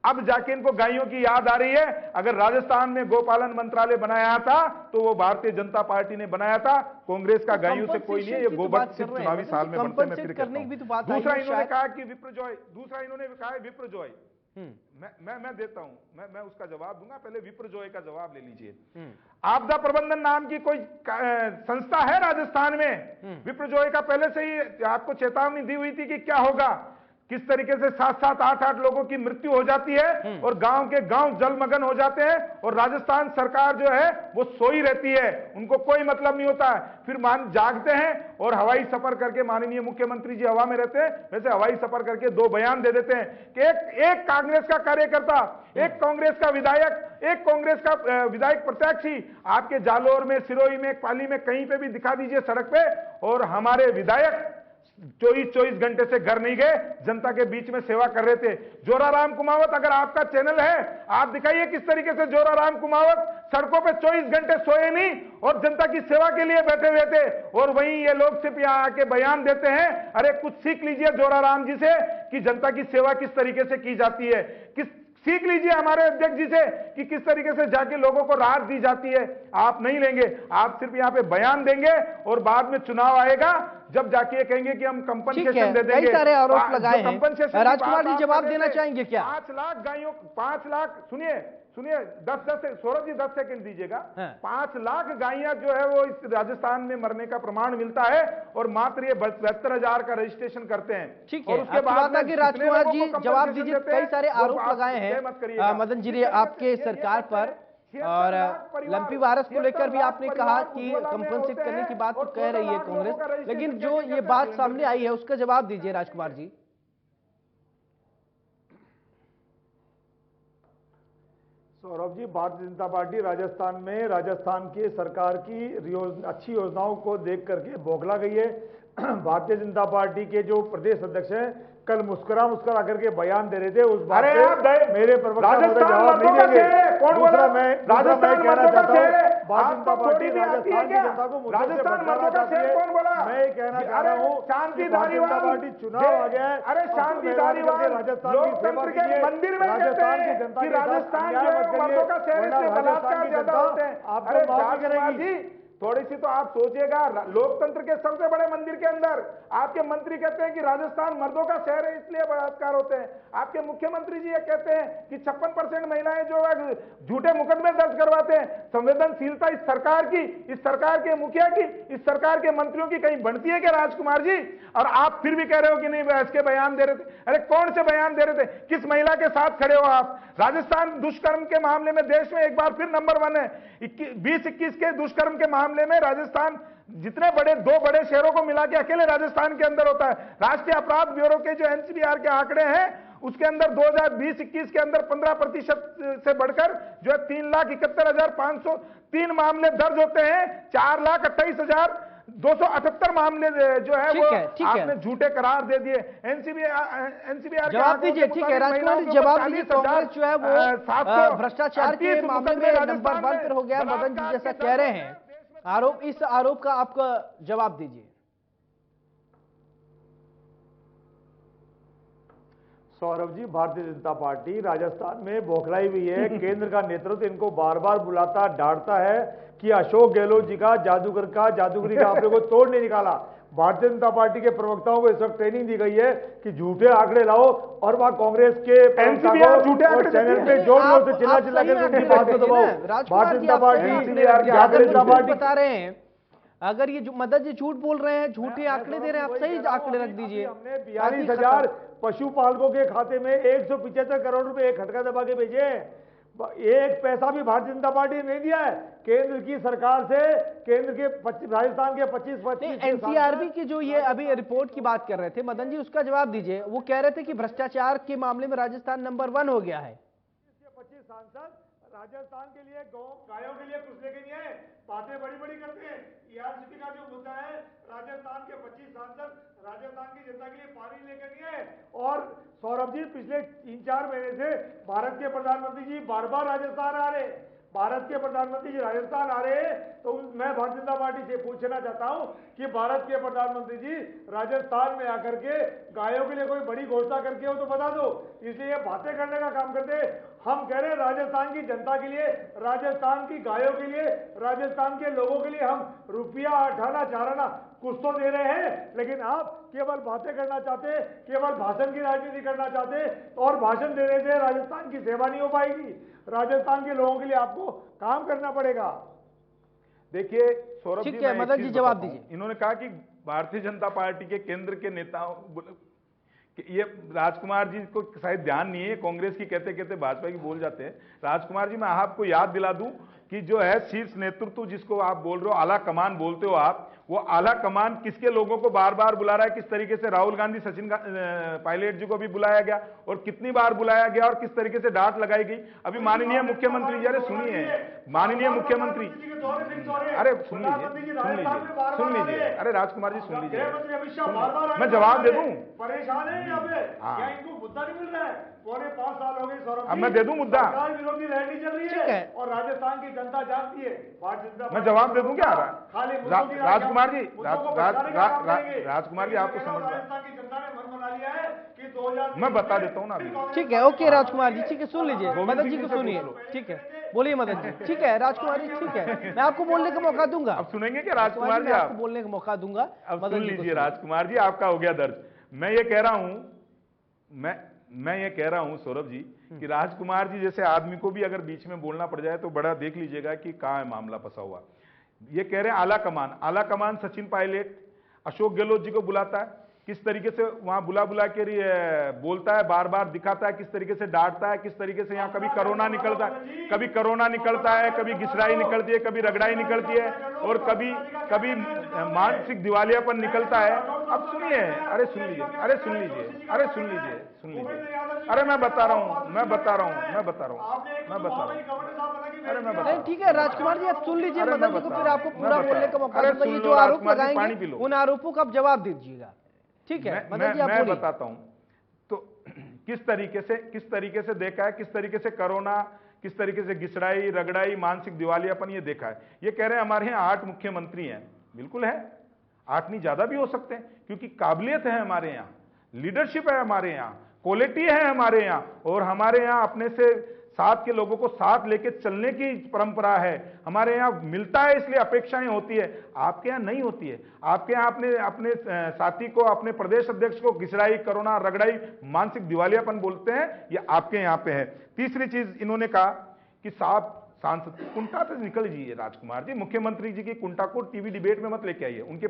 अब जाके इनको गायों की याद आ रही है। अगर राजस्थान में गोपालन मंत्रालय बनाया था तो वो भारतीय जनता पार्टी ने बनाया था, कांग्रेस का गायों से कोई नहीं है। ये गोबर सिर्फ चुनावी साल में बनते हैं। मैं फिर कहता हूं दूसरा इन्होंने कहा कि विप्रजॉय, दूसरा इन्होंने कहा है विप्रजॉय, मैं देता हूं, मैं उसका जवाब दूंगा, पहले विप्रजॉय का जवाब ले लीजिए। आपदा प्रबंधन नाम की कोई संस्था है राजस्थान में? विप्रजॉय का पहले से ही आपको चेतावनी दी हुई थी कि क्या होगा, किस तरीके से 7-7, 8-8 लोगों की मृत्यु हो जाती है और गांव के गांव जलमग्न हो जाते हैं और राजस्थान सरकार जो है वो सोई रहती है, उनको कोई मतलब नहीं होता है। फिर जागते हैं और हवाई सफर करके, माननीय मुख्यमंत्री जी हवा में रहते हैं, वैसे हवाई सफर करके 2 बयान दे देते हैं कि एक कांग्रेस का कार्यकर्ता, एक कांग्रेस का विधायक, एक कांग्रेस का विधायक प्रत्याशी आपके जालोर में, सिरोही में, पाली में कहीं पे भी दिखा दीजिए सड़क पे, और हमारे विधायक 24 घंटे से घर नहीं गए, जनता के बीच में सेवा कर रहे थे। जोराराम कुमावत, अगर आपका चैनल है, आप दिखाइए किस तरीके से जोराराम कुमावत सड़कों पे 24 घंटे सोए नहीं और जनता की सेवा के लिए बैठे हुए थे, और वहीं ये लोग सिर्फ यहाँ आके बयान देते हैं। अरे कुछ सीख लीजिए जोराराम जी से कि जनता की सेवा किस तरीके से की जाती है, सीख लीजिए हमारे अध्यक्ष जी से कि किस तरीके से जाके लोगों को राहत दी जाती है। आप नहीं लेंगे, आप सिर्फ यहाँ पे बयान देंगे और बाद में चुनाव आएगा जब जाके कहेंगे कि हम कंपनसेशन दे देंगे। कई सारे आरोप लगाए हैं, राजकुमार जी जवाब देना चाहेंगे क्या? 5 लाख गायों, 5 लाख, सुनिए 10 सौरभ जी 10 सेकंड दीजिएगा। 5 लाख गायें जो है वो इस राजस्थान में मरने का प्रमाण मिलता है और मात्र ये 72,000 का रजिस्ट्रेशन करते हैं। ठीक है, उसके बाद राजकुमार जी जवाब दीजिए। कई सारे आरोप लगाए हैं मदन जी ने आपके सरकार पर, और लंपी वायरस को लेकर भी आपने कहा कि कंपनसेट करने की बात तो कह रही है कांग्रेस, लेकिन जो ये बात सामने आई है उसका जवाब दीजिए राजकुमार जी। सौरभ जी, भारतीय जनता पार्टी राजस्थान में, राजस्थान की सरकार की अच्छी योजनाओं को देख करके बौखला गई है। भारतीय जनता पार्टी के जो प्रदेश अध्यक्ष हैं कल मुस्कुरा करके बयान दे रहे थे, उस बात पे मेरे प्रवक्ता जवाब नहीं देंगे। दूसरा मैं कहना चाहता हूँ, भारतीय जनता पार्टी राजस्थान की जनता को मुद्दों से भटकाना चाहती है। मैं कहना चाह रहा हूँ भारतीय जनता पार्टी चुनाव आ गया है, अरे शांतिधारी राजस्थान की सेवा कीजिए, राजस्थान की जनता के साथ अन्याय मत करिए, वरना राजस्थान की जनता आपको माफ नहीं करेगी। थोड़ी सी तो आप सोचिएगा, लोकतंत्र के सबसे बड़े मंदिर के अंदर आपके मंत्री कहते हैं कि राजस्थान मर्दों का शहर है इसलिए बलात्कार होते हैं। आपके मुख्यमंत्री जी ये कहते हैं कि 56% महिलाएं जो है झूठे मुकदमे दर्ज करवाते हैं। संवेदनशीलता इस सरकार की, इस सरकार के मुखिया की, इस सरकार के मंत्रियों की कहीं बनती है क्या राजकुमार जी? और आप फिर भी कह रहे हो कि नहीं बहस के बयान दे रहे थे। अरे कौन से बयान दे रहे थे? किस महिला के साथ खड़े हो आप? राजस्थान दुष्कर्म के मामले में देश में एक बार फिर नंबर 1 है। 20-21 के दुष्कर्म के मामले में राजस्थान जितने बड़े 2 बड़े शहरों को मिला के अकेले राजस्थान के अंदर होता है। राष्ट्रीय अपराध ब्यूरो के जो एनसीबीआर के आंकड़े हैं उसके अंदर 2020-21 के अंदर 15% से बढ़कर जो है 3,71,503 मामले दर्ज होते हैं। 4,28,278 मामले जो है वो आपने झूठे करार दे दिए। एनसीबीआर जवाब दीजिए। ठीक है राजकुमार जी, जवाब दीजिए। कांग्रेस जो है वो भ्रष्टाचार के मामले में नंबर 1 पर हो गया, मदन जी जैसा कह रहे हैं। आरोप, इस आरोप का आपका जवाब दीजिए। सौरभ जी, भारतीय जनता पार्टी राजस्थान में बौखलाई हुई है। केंद्र का नेतृत्व इनको बार बार बुलाता, डांटता है कि अशोक गहलोत जी का जादूगरी का आपने को तोड़ नहीं निकाला। भारतीय जनता पार्टी के प्रवक्ताओं को इस वक्त ट्रेनिंग दी गई है कि झूठे आंकड़े लाओ और वहां कांग्रेस के एनसीबीआर झूठे आंकड़े चैनल पे जोर जोर से चिल्ला कर उनकी बात को दबाओ। भारतीय जनता पार्टी बता रहे हैं, अगर ये मदन जी झूठ बोल रहे हैं, झूठे आंकड़े दे रहे हैं, आप सही आंकड़े रख दीजिए। हमने 42,000 पशुपालकों के खाते में 175 करोड़ रुपए एक खटका दबा के भेजे। एक पैसा भी भारतीय जनता पार्टी ने नहीं दिया है। केंद्र की सरकार से, केंद्र के राजस्थान के 25 एनसीआरबी की जो ये अभी रिपोर्ट की बात कर रहे थे मदन जी, उसका जवाब दीजिए। वो कह रहे थे कि भ्रष्टाचार के मामले में राजस्थान नंबर 1 हो गया है। 25 सांसद राजस्थान के लिए, गायों के लिए कुछ लेके नहीं आए, बातें बड़ी बड़ी करते हैं। ईआरसीपी का जो मुद्दा है, राजस्थान के 25 सांसद राजस्थान की जनता के लिए पानी लेकर नहीं आए। और सौरभ जी, पिछले 3-4 महीने से भारत के प्रधानमंत्री जी बार बार राजस्थान आ रहे, भारत के प्रधानमंत्री जी राजस्थान आ रहे हैं। तो मैं भारतीय जनता पार्टी से पूछना चाहता हूं कि भारत के प्रधानमंत्री जी राजस्थान में आकर के गायों के लिए कोई बड़ी घोषणा करके हो तो बता दो, इसलिए ये बातें करने का काम करते। हम कह रहे हैं राजस्थान की जनता के लिए, राजस्थान की गायों के लिए, राजस्थान के लोगों के लिए हम रुपया 8 कुछ तो दे रहे हैं, लेकिन आप केवल बातें करना चाहते, केवल भाषण की राजनीति करना चाहते, और भाषण देने से राजस्थान की सेवा नहीं हो पाएगी। राजस्थान के लोगों के लिए आपको काम करना पड़ेगा। देखिए सौरभ जी, ठीक है मदन जी, जवाब दीजिए। इन्होंने कहा कि भारतीय जनता पार्टी के केंद्र के नेताओं, ये राजकुमार जी को शायद ध्यान नहीं है, कांग्रेस की कहते कहते भाजपा की बोल जाते हैं। राजकुमार जी, मैं आपको याद दिला दूं कि जो है शीर्ष नेतृत्व जिसको आप बोल रहे हो, आला कमान बोलते हो आप, वो आला कमान किसके लोगों को बार बार बुला रहा है? किस तरीके से राहुल गांधी, सचिन पायलट जी को भी बुलाया गया और कितनी बार बुलाया गया और किस तरीके से डांट लगाई गई। अभी माननीय मुख्यमंत्री जी, अरे सुनिए, माननीय मुख्यमंत्री, अरे सुन लीजिए, अरे राजकुमार जी सुन लीजिए, मैं जवाब दे दूं। परेशान है यहाँ पे, क्या इनको मुद्दा नहीं मिल रहा है? 4.5 साल हो गए सौरभ, अब मैं दे दूं मुद्दा। सरकार विरोधी लहर नहीं चल रही है और राजस्थान की जनता जानती है। मैं जवाब दे दूं क्या? खाली राजकुमार जी, राजकुमार जी आपको समझ राजस्थान की जनता ने मन बना लिया है कि 2000, मैं बता देता हूँ ना अभी। ठीक है, ओके राजकुमार जी, ठीक है, सुन लीजिए। मदन जी को सुनिए, ठीक है, बोलिए मदन जी। ठीक है राजकुमार जी, ठीक है, मैं आपको बोलने का मौका दूंगा। अब सुनेंगे क्या राजकुमार जी? आपको बोलने का मौका दूंगा। अब सुन लीजिए राजकुमार जी, आपका हो गया दर्ज। मैं ये कह रहा हूं सौरभ जी कि राजकुमार जी जैसे आदमी को भी अगर बीच में बोलना पड़ जाए तो बड़ा देख लीजिएगा कि कहां है मामला फंसा हुआ। ये कह रहे हैं आला कमान सचिन पायलट अशोक गहलोत जी को बुलाता है, किस तरीके से वहां बुला के बोलता है, बार बार दिखाता है, किस तरीके से डांटता है, किस तरीके से यहाँ कभी कोरोना निकलता है, कभी घिसराई निकलती है, कभी रगड़ाई निकलती है और कभी मानसिक दिवालियापन निकलता है। अब सुनिए, अरे सुन लीजिए, अरे मैं बता रहा हूँ, ठीक है राजकुमार जी, आप सुन लीजिए मदन जी को, फिर आपको पूरा बोलने का मौका दूंगा। ये जो आरोप लगाएंगे उन आरोपों का आप जवाब दीजिएगा, ठीक है मदन जी? मैं बताता हूं तो किस तरीके से देखा है, किस तरीके से कोरोना, किस तरीके से घिसड़ाई, रगड़ाई, मानसिक दिवालियापन ये देखा है। ये कह रहे हैं हमारे यहाँ 8 मुख्यमंत्री हैं, बिल्कुल है, 8 नहीं ज्यादा भी हो सकते हैं, क्योंकि काबिलियत है हमारे यहाँ, लीडरशिप है हमारे यहाँ, क्वालिटी है हमारे यहाँ, और हमारे यहाँ अपने से साथ के लोगों को साथ लेके चलने की परंपरा है। हमारे यहाँ मिलता है इसलिए अपेक्षाएं होती है, आपके यहाँ नहीं होती है। आपके यहाँ अपने साथी को, अपने प्रदेश अध्यक्ष को घिसड़ाई, कोरोना, रगड़ाई, मानसिक दिवालियापन बोलते हैं, ये आपके यहाँ पे है। तीसरी चीज इन्होंने कहा कि साहब सांसद कुंठा से निकल जाइए राजकुमार जी, मुख्यमंत्री जी की कुंठा को टीवी डिबेट में मत लेके आइए। उनके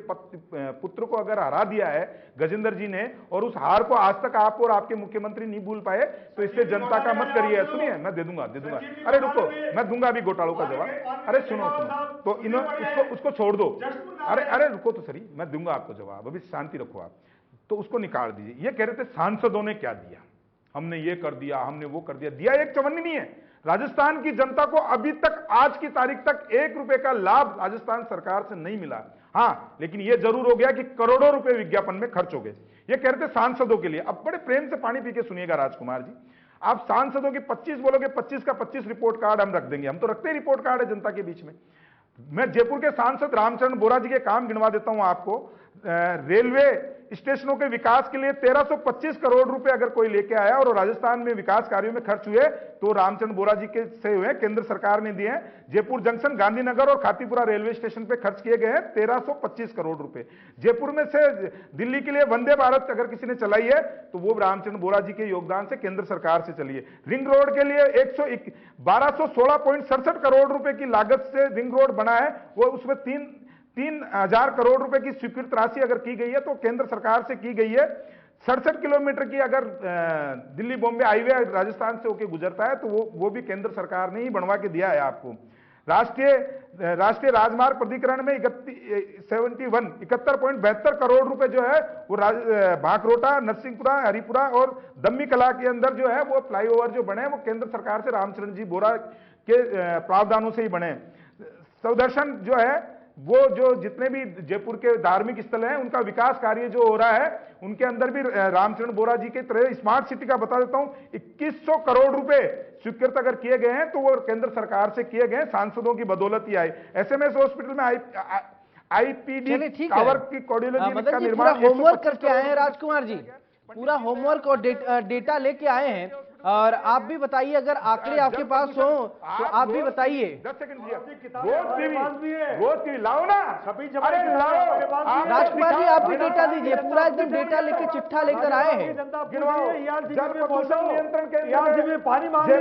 पुत्र को अगर हरा दिया है गजेंद्र जी ने, और उस हार को आज तक आप और आपके मुख्यमंत्री नहीं भूल पाए, तो इससे जनता का मत करिए। सुनिए, मैं दे दूंगा। अरे रुको, मैं दूंगा अभी घोटालों का जवाब। अरे सुनो, तो इन्होंने उसको छोड़ दो। अरे रुको तो सही, मैं दूंगा आपको जवाब, अभी शांति रखो आप। तो उसको निकाल दीजिए। ये कह रहे थे सांसदों ने क्या दिया, हमने ये कर दिया, हमने वो कर दिया। दिया एक चवन्नी नहीं है। राजस्थान की जनता को अभी तक, आज की तारीख तक 1 रुपए का लाभ राजस्थान सरकार से नहीं मिला। हाँ, लेकिन यह जरूर हो गया कि करोड़ों रुपए विज्ञापन में खर्च हो गए। ये कह रहे थे सांसदों के लिए। अब बड़े प्रेम से पानी पी के सुनिएगा राजकुमार जी, आप सांसदों की 25 बोलोगे, 25 का 25 रिपोर्ट कार्ड हम रख देंगे। हम तो रखते ही रिपोर्ट कार्ड है जनता के बीच में। मैं जयपुर के सांसद रामचरण बोरा जी के काम गिनवा देता हूं आपको। रेलवे स्टेशनों के विकास के लिए 1325 करोड़ रुपए अगर कोई लेके आया और राजस्थान में विकास कार्यों में खर्च हुए तो रामचंद्र बोरा जी के से हुए, केंद्र सरकार ने दिए हैं। जयपुर जंक्शन, गांधीनगर और खातीपुरा रेलवे स्टेशन पे खर्च किए गए हैं 1325 करोड़ रुपए। जयपुर में से दिल्ली के लिए वंदे भारत अगर किसी ने चलाई है तो वो रामचंद्र बोरा जी के योगदान से, केंद्र सरकार से चली है। रिंग रोड के लिए 1216.67 करोड़ रुपए की लागत से रिंग रोड बना है, वो उसमें 3,000 करोड़ रुपए की स्वीकृत राशि अगर की गई है तो केंद्र सरकार से की गई है। 67 किलोमीटर की अगर दिल्ली बॉम्बे हाईवे राजस्थान से होकर गुजरता है तो वो भी केंद्र सरकार ने ही बनवा के दिया है आपको। राष्ट्रीय राजमार्ग प्राधिकरण में 71.72 करोड़ रुपए जो है वो भांकरोटा, नरसिंहपुरा, हरिपुरा और दम्मी कला के अंदर जो है वो फ्लाईओवर जो बने वो केंद्र सरकार से रामचरण जी बोरा के प्रावधानों से ही बने। सौदर्शन जो है वो जो जितने भी जयपुर के धार्मिक स्थल हैं उनका विकास कार्य जो हो रहा है उनके अंदर भी रामचरण बोरा जी के तरह स्मार्ट सिटी का बता देता हूं 2100 करोड़ रुपए स्वीकृत अगर किए गए हैं तो वो केंद्र सरकार से किए गए, सांसदों की बदौलत ही आए। एसएमएस हॉस्पिटल में आईपीडी टावर की कार्डियोलॉजी का निर्माण होमवर्क करके आए हैं राजकुमार जी, पूरा होमवर्क और डेटा लेके आए हैं। और आप भी बताइए, अगर आंकड़े आपके पास हो तो आप भी बताइए। 10 सेकंड रोज टीवी लाओ ना, अरे लाओ राजकुमार जी, आप भी डेटा दीजिए, पूरा एकदम डेटा लेके चिट्ठा लेकर आए हैं। पानी मांग रही है,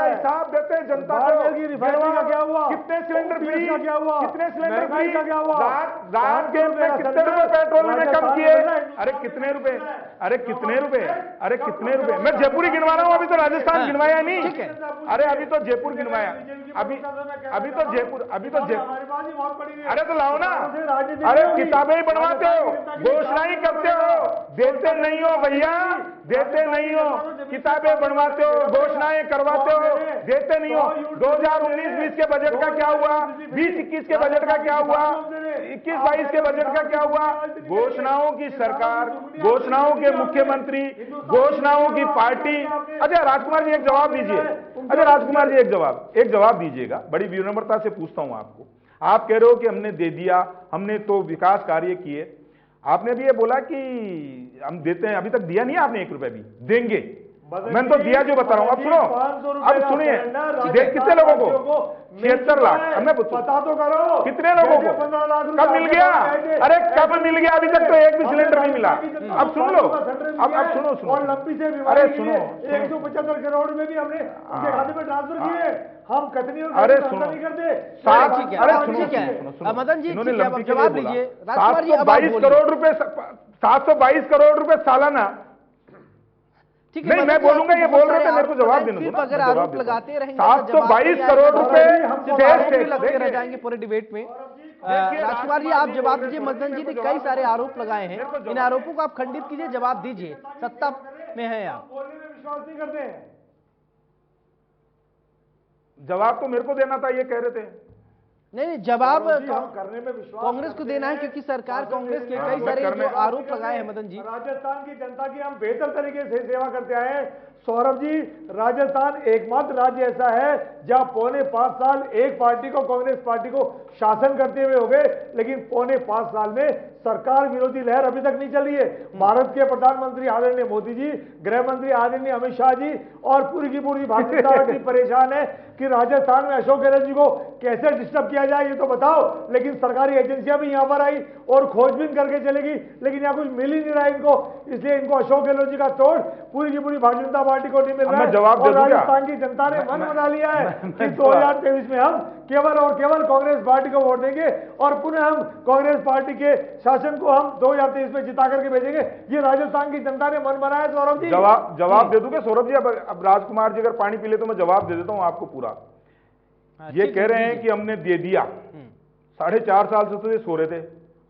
हिसाब देते हैं जनता को। रिफाइनरी का क्या हुआ, कितने सिलेंडर फ्री, क्या हुआ, कितने सिलेंडर महंगाई का क्या हुआ, रात के कितने रुपए पेट्रोल में कम किए, अरे कितने रुपए, अरे कितने रुपए, अरे कितने रुपए। मैं जयपुर ही गिनवा रहा हूं, अभी तो राजस्थान गिनवाया नहीं। अरे अभी तो जयपुर गिनवाया, अभी तो जयपुर, अरे तो लाओ ना, अरे किताबें ही बनवाते हो, घोषणाएं करते हो, देते नहीं हो भैया, देते नहीं हो। किताबें बनवाते हो, घोषणाएं करवाते हो, देते नहीं हो। 2019-20 के बजट का क्या हुआ, 20-21 के बजट का क्या हुआ, 21-22 के बजट का क्या हुआ। घोषणाओं की सरकार, घोषणाओं के मुख्यमंत्री, घोषणाओं की पार्टी। अच्छा राजकुमार जी एक जवाब दीजिए, अच्छा राजकुमार जी एक जवाब दीजिएगा, बड़ी विनम्रता से पूछता हूं आपको। आप कह रहे हो कि हमने दे दिया, हमने तो विकास कार्य किए। आपने भी ये बोला कि हम देते हैं, अभी तक दिया नहीं आपने 1 रुपए भी, देंगे। मैंने तो दिया जो बता रहा हूं। अब सुनो, अब सुनिए, कितने लोगों को 76 लाख, हमें पता तो करो कितने लोगों को 15 लाख कब मिल गया, अरे कब मिल गया, अभी तक तो एक भी सिलेंडर नहीं मिला। अब सुन लो, अब सुनो, और लंबी से अरे सुनो, 175 करोड़ में भी हमने उनके खाते में ट्रांसफर किए। हम कतनी अरे सुनो नहीं करते। अरे सुनो, मदन जी इन्होंने लंबी के लिए जवाब बोला। दीजिए। 722 करोड़ रुपए, 722 करोड़ रुपए सालाना। नहीं मैं बोलूंगा, ये बोल रहे थे, मेरे को जवाब देने दो ना। अगर आरोप लगाते रहेंगे 722 करोड़ रुपए लगते रह जाएंगे पूरे डिबेट में। राजकुमार जी आप जवाब दीजिए, मदन जी ने कई सारे आरोप लगाए हैं, इन आरोपों को आप खंडित कीजिए, जवाब दीजिए, सत्ता में है आप। बोलने में विश्वास नहीं करते हैं। जवाब तो मेरे को देना था, ये कह रहे थे। नहीं जवाब करने में विश्वास कांग्रेस को देना है, क्योंकि सरकार कांग्रेस के कई सारे जो आरोप लगाए हैं मदन जी। राजस्थान की जनता की हम बेहतर तरीके से सेवा करते आए हैं सौरभ जी। राजस्थान एकमात्र राज्य ऐसा है जहां 4.5 साल एक पार्टी को, कांग्रेस पार्टी को शासन करते हुए हो गए, लेकिन 4.5 साल में सरकार विरोधी लहर अभी तक नहीं चली है। भारत के प्रधानमंत्री आदरणीय मोदी जी, गृह मंत्री आदरणीय अमित शाह जी और पूरी की पूरी भारतीय जनता पार्टी परेशान है कि राजस्थान में अशोक गहलोत जी को कैसे डिस्टर्ब किया जाए, ये तो बताओ। लेकिन सरकारी एजेंसियां भी यहां पर आई और खोजबीन करके चलेगी, लेकिन यहां कुछ मिल ही नहीं रहा है इनको, इसलिए इनको अशोक गहलोत जी का तोड़ पूरी की पूरी भारतीय जनता पार्टी को नहीं मिल रहा है। जवाब और राजस्थान की जनता ने मन बना लिया है कि 2023 में हम केवल और केवल कांग्रेस पार्टी को वोट देंगे और पुनः हम कांग्रेस पार्टी के शासन को हम 2023 में जिता करके भेजेंगे। ये राजस्थान की जनता ने मन बनाया। सौरभ जी जवाब दे दूंगे सौरभ जी। अब राजकुमार जी अगर पानी पी ले तो मैं जवाब दे देता हूं आपको पूरा। ये कह रहे हैं कि हमने दे दिया, 4.5 साल से तो ये सो रहे थे,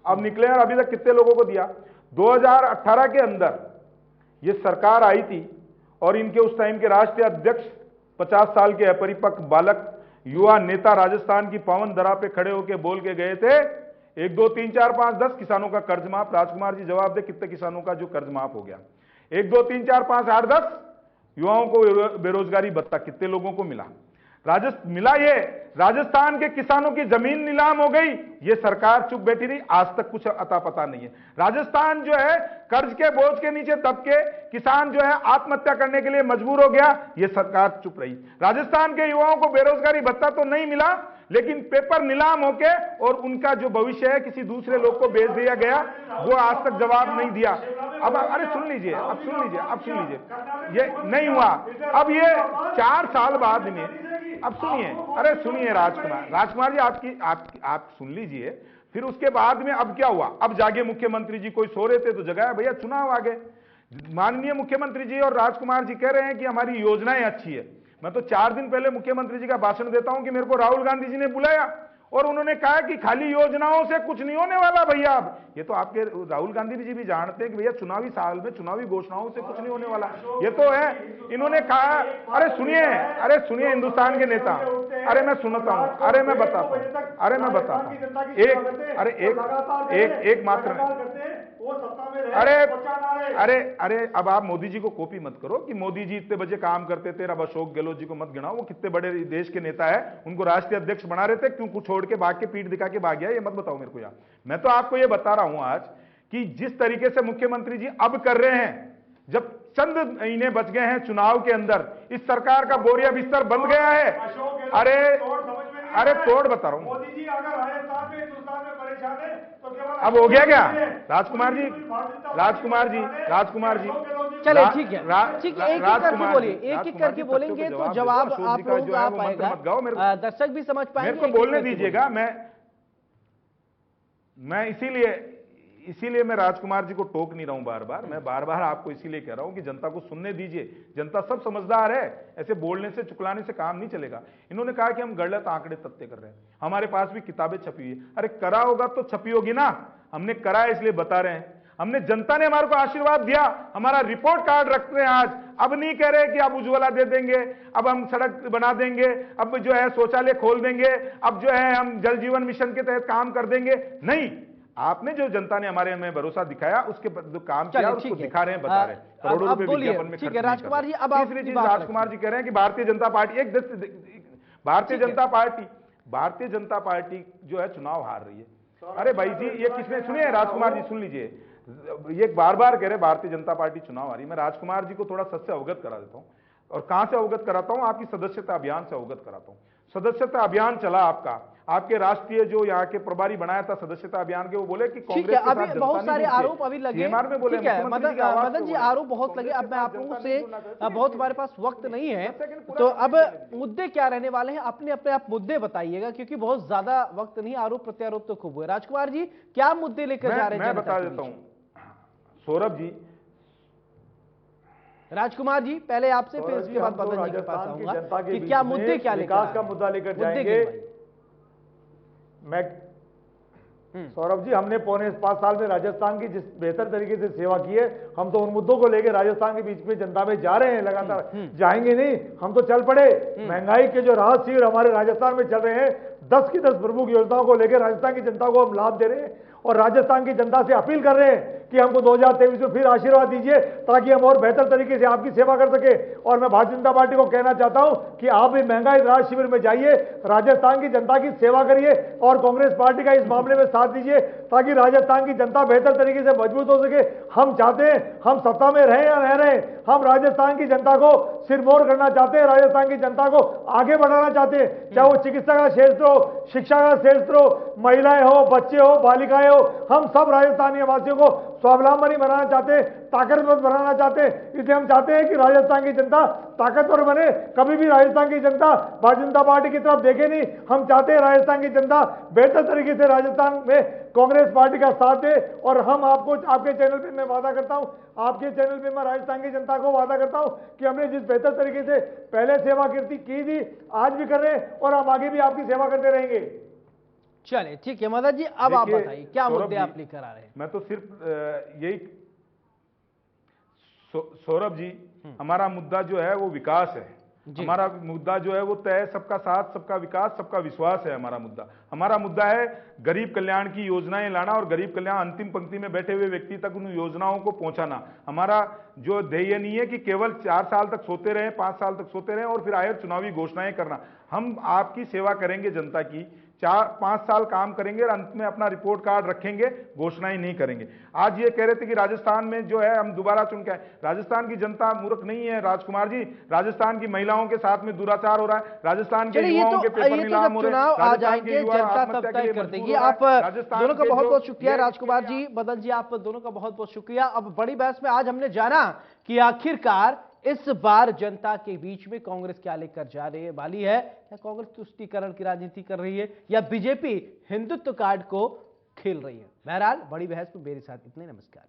अब निकले और अभी तक कितने लोगों को दिया। 2018 के अंदर ये सरकार आई थी और इनके उस टाइम के राष्ट्रीय अध्यक्ष 50 साल के अपरिपक्व बालक युवा नेता राजस्थान की पावन धरा पे खड़े होकर बोल के गए थे 1 2 3 4 5 10 किसानों का कर्ज माफ। राजकुमार जी जवाब दे, कितने किसानों का जो कर्ज माफ हो गया? 1 2 3 4 5 8 10 युवाओं को बेरोजगारी भत्ता कितने लोगों को मिला? मिला ये राजस्थान के किसानों की जमीन नीलाम हो गई, ये सरकार चुप बैठी रही, आज तक कुछ अता पता नहीं है। राजस्थान जो है कर्ज के बोझ के नीचे दब के किसान जो है आत्महत्या करने के लिए मजबूर हो गया, ये सरकार चुप रही। राजस्थान के युवाओं को बेरोजगारी भत्ता तो नहीं मिला, लेकिन पेपर नीलाम होके और उनका जो भविष्य है किसी दूसरे लोग को बेच दिया गया, वो आज तक जवाब नहीं दिया। अब अरे सुन लीजिए, अब सुन लीजिए, अब सुन लीजिए, ये नहीं हुआ। अब ये 4 साल बाद में, अब सुनिए, अरे सुनिए राजकुमार जी, आप सुन लीजिए, फिर उसके बाद में अब क्या हुआ? अब जागे मुख्यमंत्री जी, कोई सो रहे थे तो जगाया, भैया चुनाव आ गए। माननीय मुख्यमंत्री जी और राजकुमार जी कह रहे हैं कि हमारी योजनाएं अच्छी है। मैं तो 4 दिन पहले मुख्यमंत्री जी का भाषण देता हूं कि मेरे को राहुल गांधी जी ने बुलाया और उन्होंने कहा कि खाली योजनाओं से कुछ नहीं होने वाला भैया। अब ये तो आपके राहुल गांधी जी भी जानते हैं कि भैया चुनावी साल में चुनावी घोषणाओं से कुछ नहीं होने वाला, ये तो है। इन्होंने कहा, अरे सुनिए हिंदुस्तान के नेता, अरे मैं सुनता हूं, अरे मैं बताता हूं, एक मात्र, अरे अब आप मोदी जी को कॉपी मत करो कि मोदी जी इतने बजे काम करते थे, अब अशोक गहलोत जी को मत गिनाओ, वो कितने बड़े देश के नेता है, उनको राष्ट्रीय अध्यक्ष बना रहे थे, क्यों कुछ छोड़ के भाग के पीठ दिखा के भाग गया, ये मत बताओ मेरे को यार। मैं तो आपको ये बता रहा हूं आज कि जिस तरीके से मुख्यमंत्री जी अब कर रहे हैं, जब चंद महीने बच गए हैं चुनाव के अंदर, इस सरकार का बोरिया बिस्तर बंद गया है। अरे तोड़ बता रहा हूं, मोदी जी अगर राजस्थान में हिंदुस्तान में परेशान है तो केवल अब हो गया क्या? राजकुमार जी चले, ठीक है, एक करके बोलिए, एक करके बोलेंगे तो जवाब आप लोगों को आ पाएगा, दर्शक भी समझ पाएंगे। मेरे को बोलने दीजिएगा, मैं इसीलिए मैं राजकुमार जी को टोक नहीं रहा हूं बार बार, मैं बार बार आपको इसीलिए कह रहा हूं कि जनता को सुनने दीजिए, जनता सब समझदार है, ऐसे बोलने से चुकलाने से काम नहीं चलेगा। इन्होंने कहा कि हम गलत आंकड़े तथ्य कर रहे हैं, हमारे पास भी किताबें छपी हुई है। अरे करा होगा तो छपी होगी ना, हमने करा है इसलिए बता रहे हैं, हमने, जनता ने हमारे को आशीर्वाद दिया, हमारा रिपोर्ट कार्ड रखते हैं आज। अब नहीं कह रहे कि अब उज्ज्वला दे देंगे, अब हम सड़क बना देंगे, अब जो है शौचालय खोल देंगे, अब जो है हम जल जीवन मिशन के तहत काम कर देंगे, नहीं। आपने जो जनता ने हमारे में भरोसा दिखाया, उसके जो काम किया उसको दिखा रहे हैं, बता रहे हैं, करोड़ों रुपए विज्ञापन में खर्च नहीं। राजकुमार जी, अब तीसरी चीज राजकुमार जी कह रहे हैं कि भारतीय जनता पार्टी जो है चुनाव हार रही है। अरे भाई जी, ये किसने, सुनिए राजकुमार जी सुन लीजिए, ये बार बार कह रहे भारतीय जनता पार्टी चुनाव हारी। मैं राजकुमार जी को थोड़ा सच से अवगत करा देता हूं, और कहां से अवगत कराता हूं, आपकी सदस्यता अभियान से अवगत कराता हूं। सदस्यता अभियान चला आपके राष्ट्रीय जो यहाँ के प्रभारी बनाया था सदस्यता अभियान के, वो बोले कि कांग्रेस के साथ अभी बहुत सारे आरोप अभी लगे, में बोले, ठीक है मदन जी, आरोप बहुत लगे। अब मैं आप लोगों से, बहुत हमारे पास वक्त नहीं है, तो अब मुद्दे क्या रहने वाले हैं, अपने आप मुद्दे बताइएगा, क्योंकि बहुत ज्यादा वक्त नहीं, आरोप प्रत्यारोप तो खूब हुए। राजकुमार जी, क्या मुद्दे लेकर जा रहे हैं? मैं बता देता हूँ सौरभ जी, राजकुमार जी पहले आपसे, फिर उसके बाद मदन जी के पास आऊंगा कि क्या मुद्दे, क्या विकास का मुद्दा लेकर जाएंगे। मैं सौरभ जी, हमने पौने 5 साल में राजस्थान की जिस बेहतर तरीके से सेवा की है, हम तो उन मुद्दों को लेकर राजस्थान के बीच में जनता में जा रहे हैं, लगातार जाएंगे नहीं, हम तो चल पड़े। महंगाई के जो राहत शिविर हमारे राजस्थान में चल रहे हैं, 10 की 10 प्रमुख योजनाओं को लेकर राजस्थान की जनता को हम लाभ दे रहे हैं, और राजस्थान की जनता से अपील कर रहे हैं कि हमको 2023 में फिर आशीर्वाद दीजिए, ताकि हम और बेहतर तरीके से आपकी सेवा कर सके। और मैं भारतीय जनता पार्टी को कहना चाहता हूं कि आप भी महंगाई राहत शिविर में जाइए, राजस्थान की जनता की सेवा करिए, और कांग्रेस पार्टी का इस मामले में साथ दीजिए, ताकि राजस्थान की जनता बेहतर तरीके से मजबूत हो सके। हम चाहते हैं, हम सत्ता में रहें या न रहें, हम राजस्थान की जनता को सिरमौर करना चाहते हैं, राजस्थान की जनता को आगे बढ़ाना चाहते हैं, चाहे वो चिकित्सा का क्षेत्र हो, शिक्षा का क्षेत्र हो, महिलाएं हो, बच्चे हो, बालिकाएं हो, हम सब राजस्थानी वासियों को स्वावलंबी बनाना चाहते हैं, ताकतवर बनाना चाहते हैं। इसलिए हम चाहते हैं कि राजस्थान की जनता ताकतवर बने। कभी भी राजस्थान की जनता भारतीय जनता पार्टी की तरफ देखे नहीं। हम चाहते हैं राजस्थान की जनता बेहतर तरीके से राजस्थान में कांग्रेस पार्टी का साथ दे, और हम आपको, आपके चैनल पे मैं वादा करता हूं, आपके चैनल पे मैं राजस्थान की जनता को वादा करता हूं कि हमने जिस बेहतर तरीके से पहले सेवा की थी, आज भी कर रहे हैं, और हम आगे भी आपकी सेवा करते रहेंगे। चलिए ठीक है मदन जी, अब आप देखिए, बताइए क्या सौरभ मुद्दे जी, आप लेकर आ रहे हैं। मैं तो सिर्फ यही सौरभ जी, हमारा मुद्दा जो है वो विकास है। जी। हमारा मुद्दा जो है वो तय सबका साथ, सबका विकास, सबका विश्वास है हमारा मुद्दा। हमारा मुद्दा है गरीब कल्याण की योजनाएं लाना और गरीब कल्याण अंतिम पंक्ति में बैठे हुए व्यक्ति तक उन योजनाओं को पहुंचाना। हमारा जो ध्येय नहीं है कि केवल 4 साल तक सोते रहे, 5 साल तक सोते रहे और फिर आए चुनावी घोषणाएं करना। हम आपकी सेवा करेंगे, जनता की 4-5 साल काम करेंगे और अंत में अपना रिपोर्ट कार्ड रखेंगे, घोषणाएं नहीं करेंगे। आज ये कह रहे थे कि राजस्थान में जो है हम दोबारा चुन के आए। राजस्थान की जनता मूर्ख नहीं है राजकुमार जी। राजस्थान की महिलाओं के साथ में दुराचार हो रहा है, राजस्थान के युवाओं के पेपर नीलाम हो रहे हैं, चुनाव आ राजस्थान जाएंगे के युवा जनता तब आत्महत्या के तय लिए कर मजबूर देगी। हो रहा है। आप राजस्थान दोनों का के बहुत जो बहुत शुक्रिया ये- राजकुमार जी, मदन जी, आप दोनों का बहुत बहुत शुक्रिया। अब बड़ी बहस में आज हमने जाना कि आखिरकार इस बार जनता के बीच में कांग्रेस क्या लेकर जा रही है वाली है, या कांग्रेस तुष्टीकरण की राजनीति कर रही है, या बीजेपी हिंदुत्व कार्ड को खेल रही है। बहरहाल बड़ी बहस में मेरे साथ इतने, नमस्कार।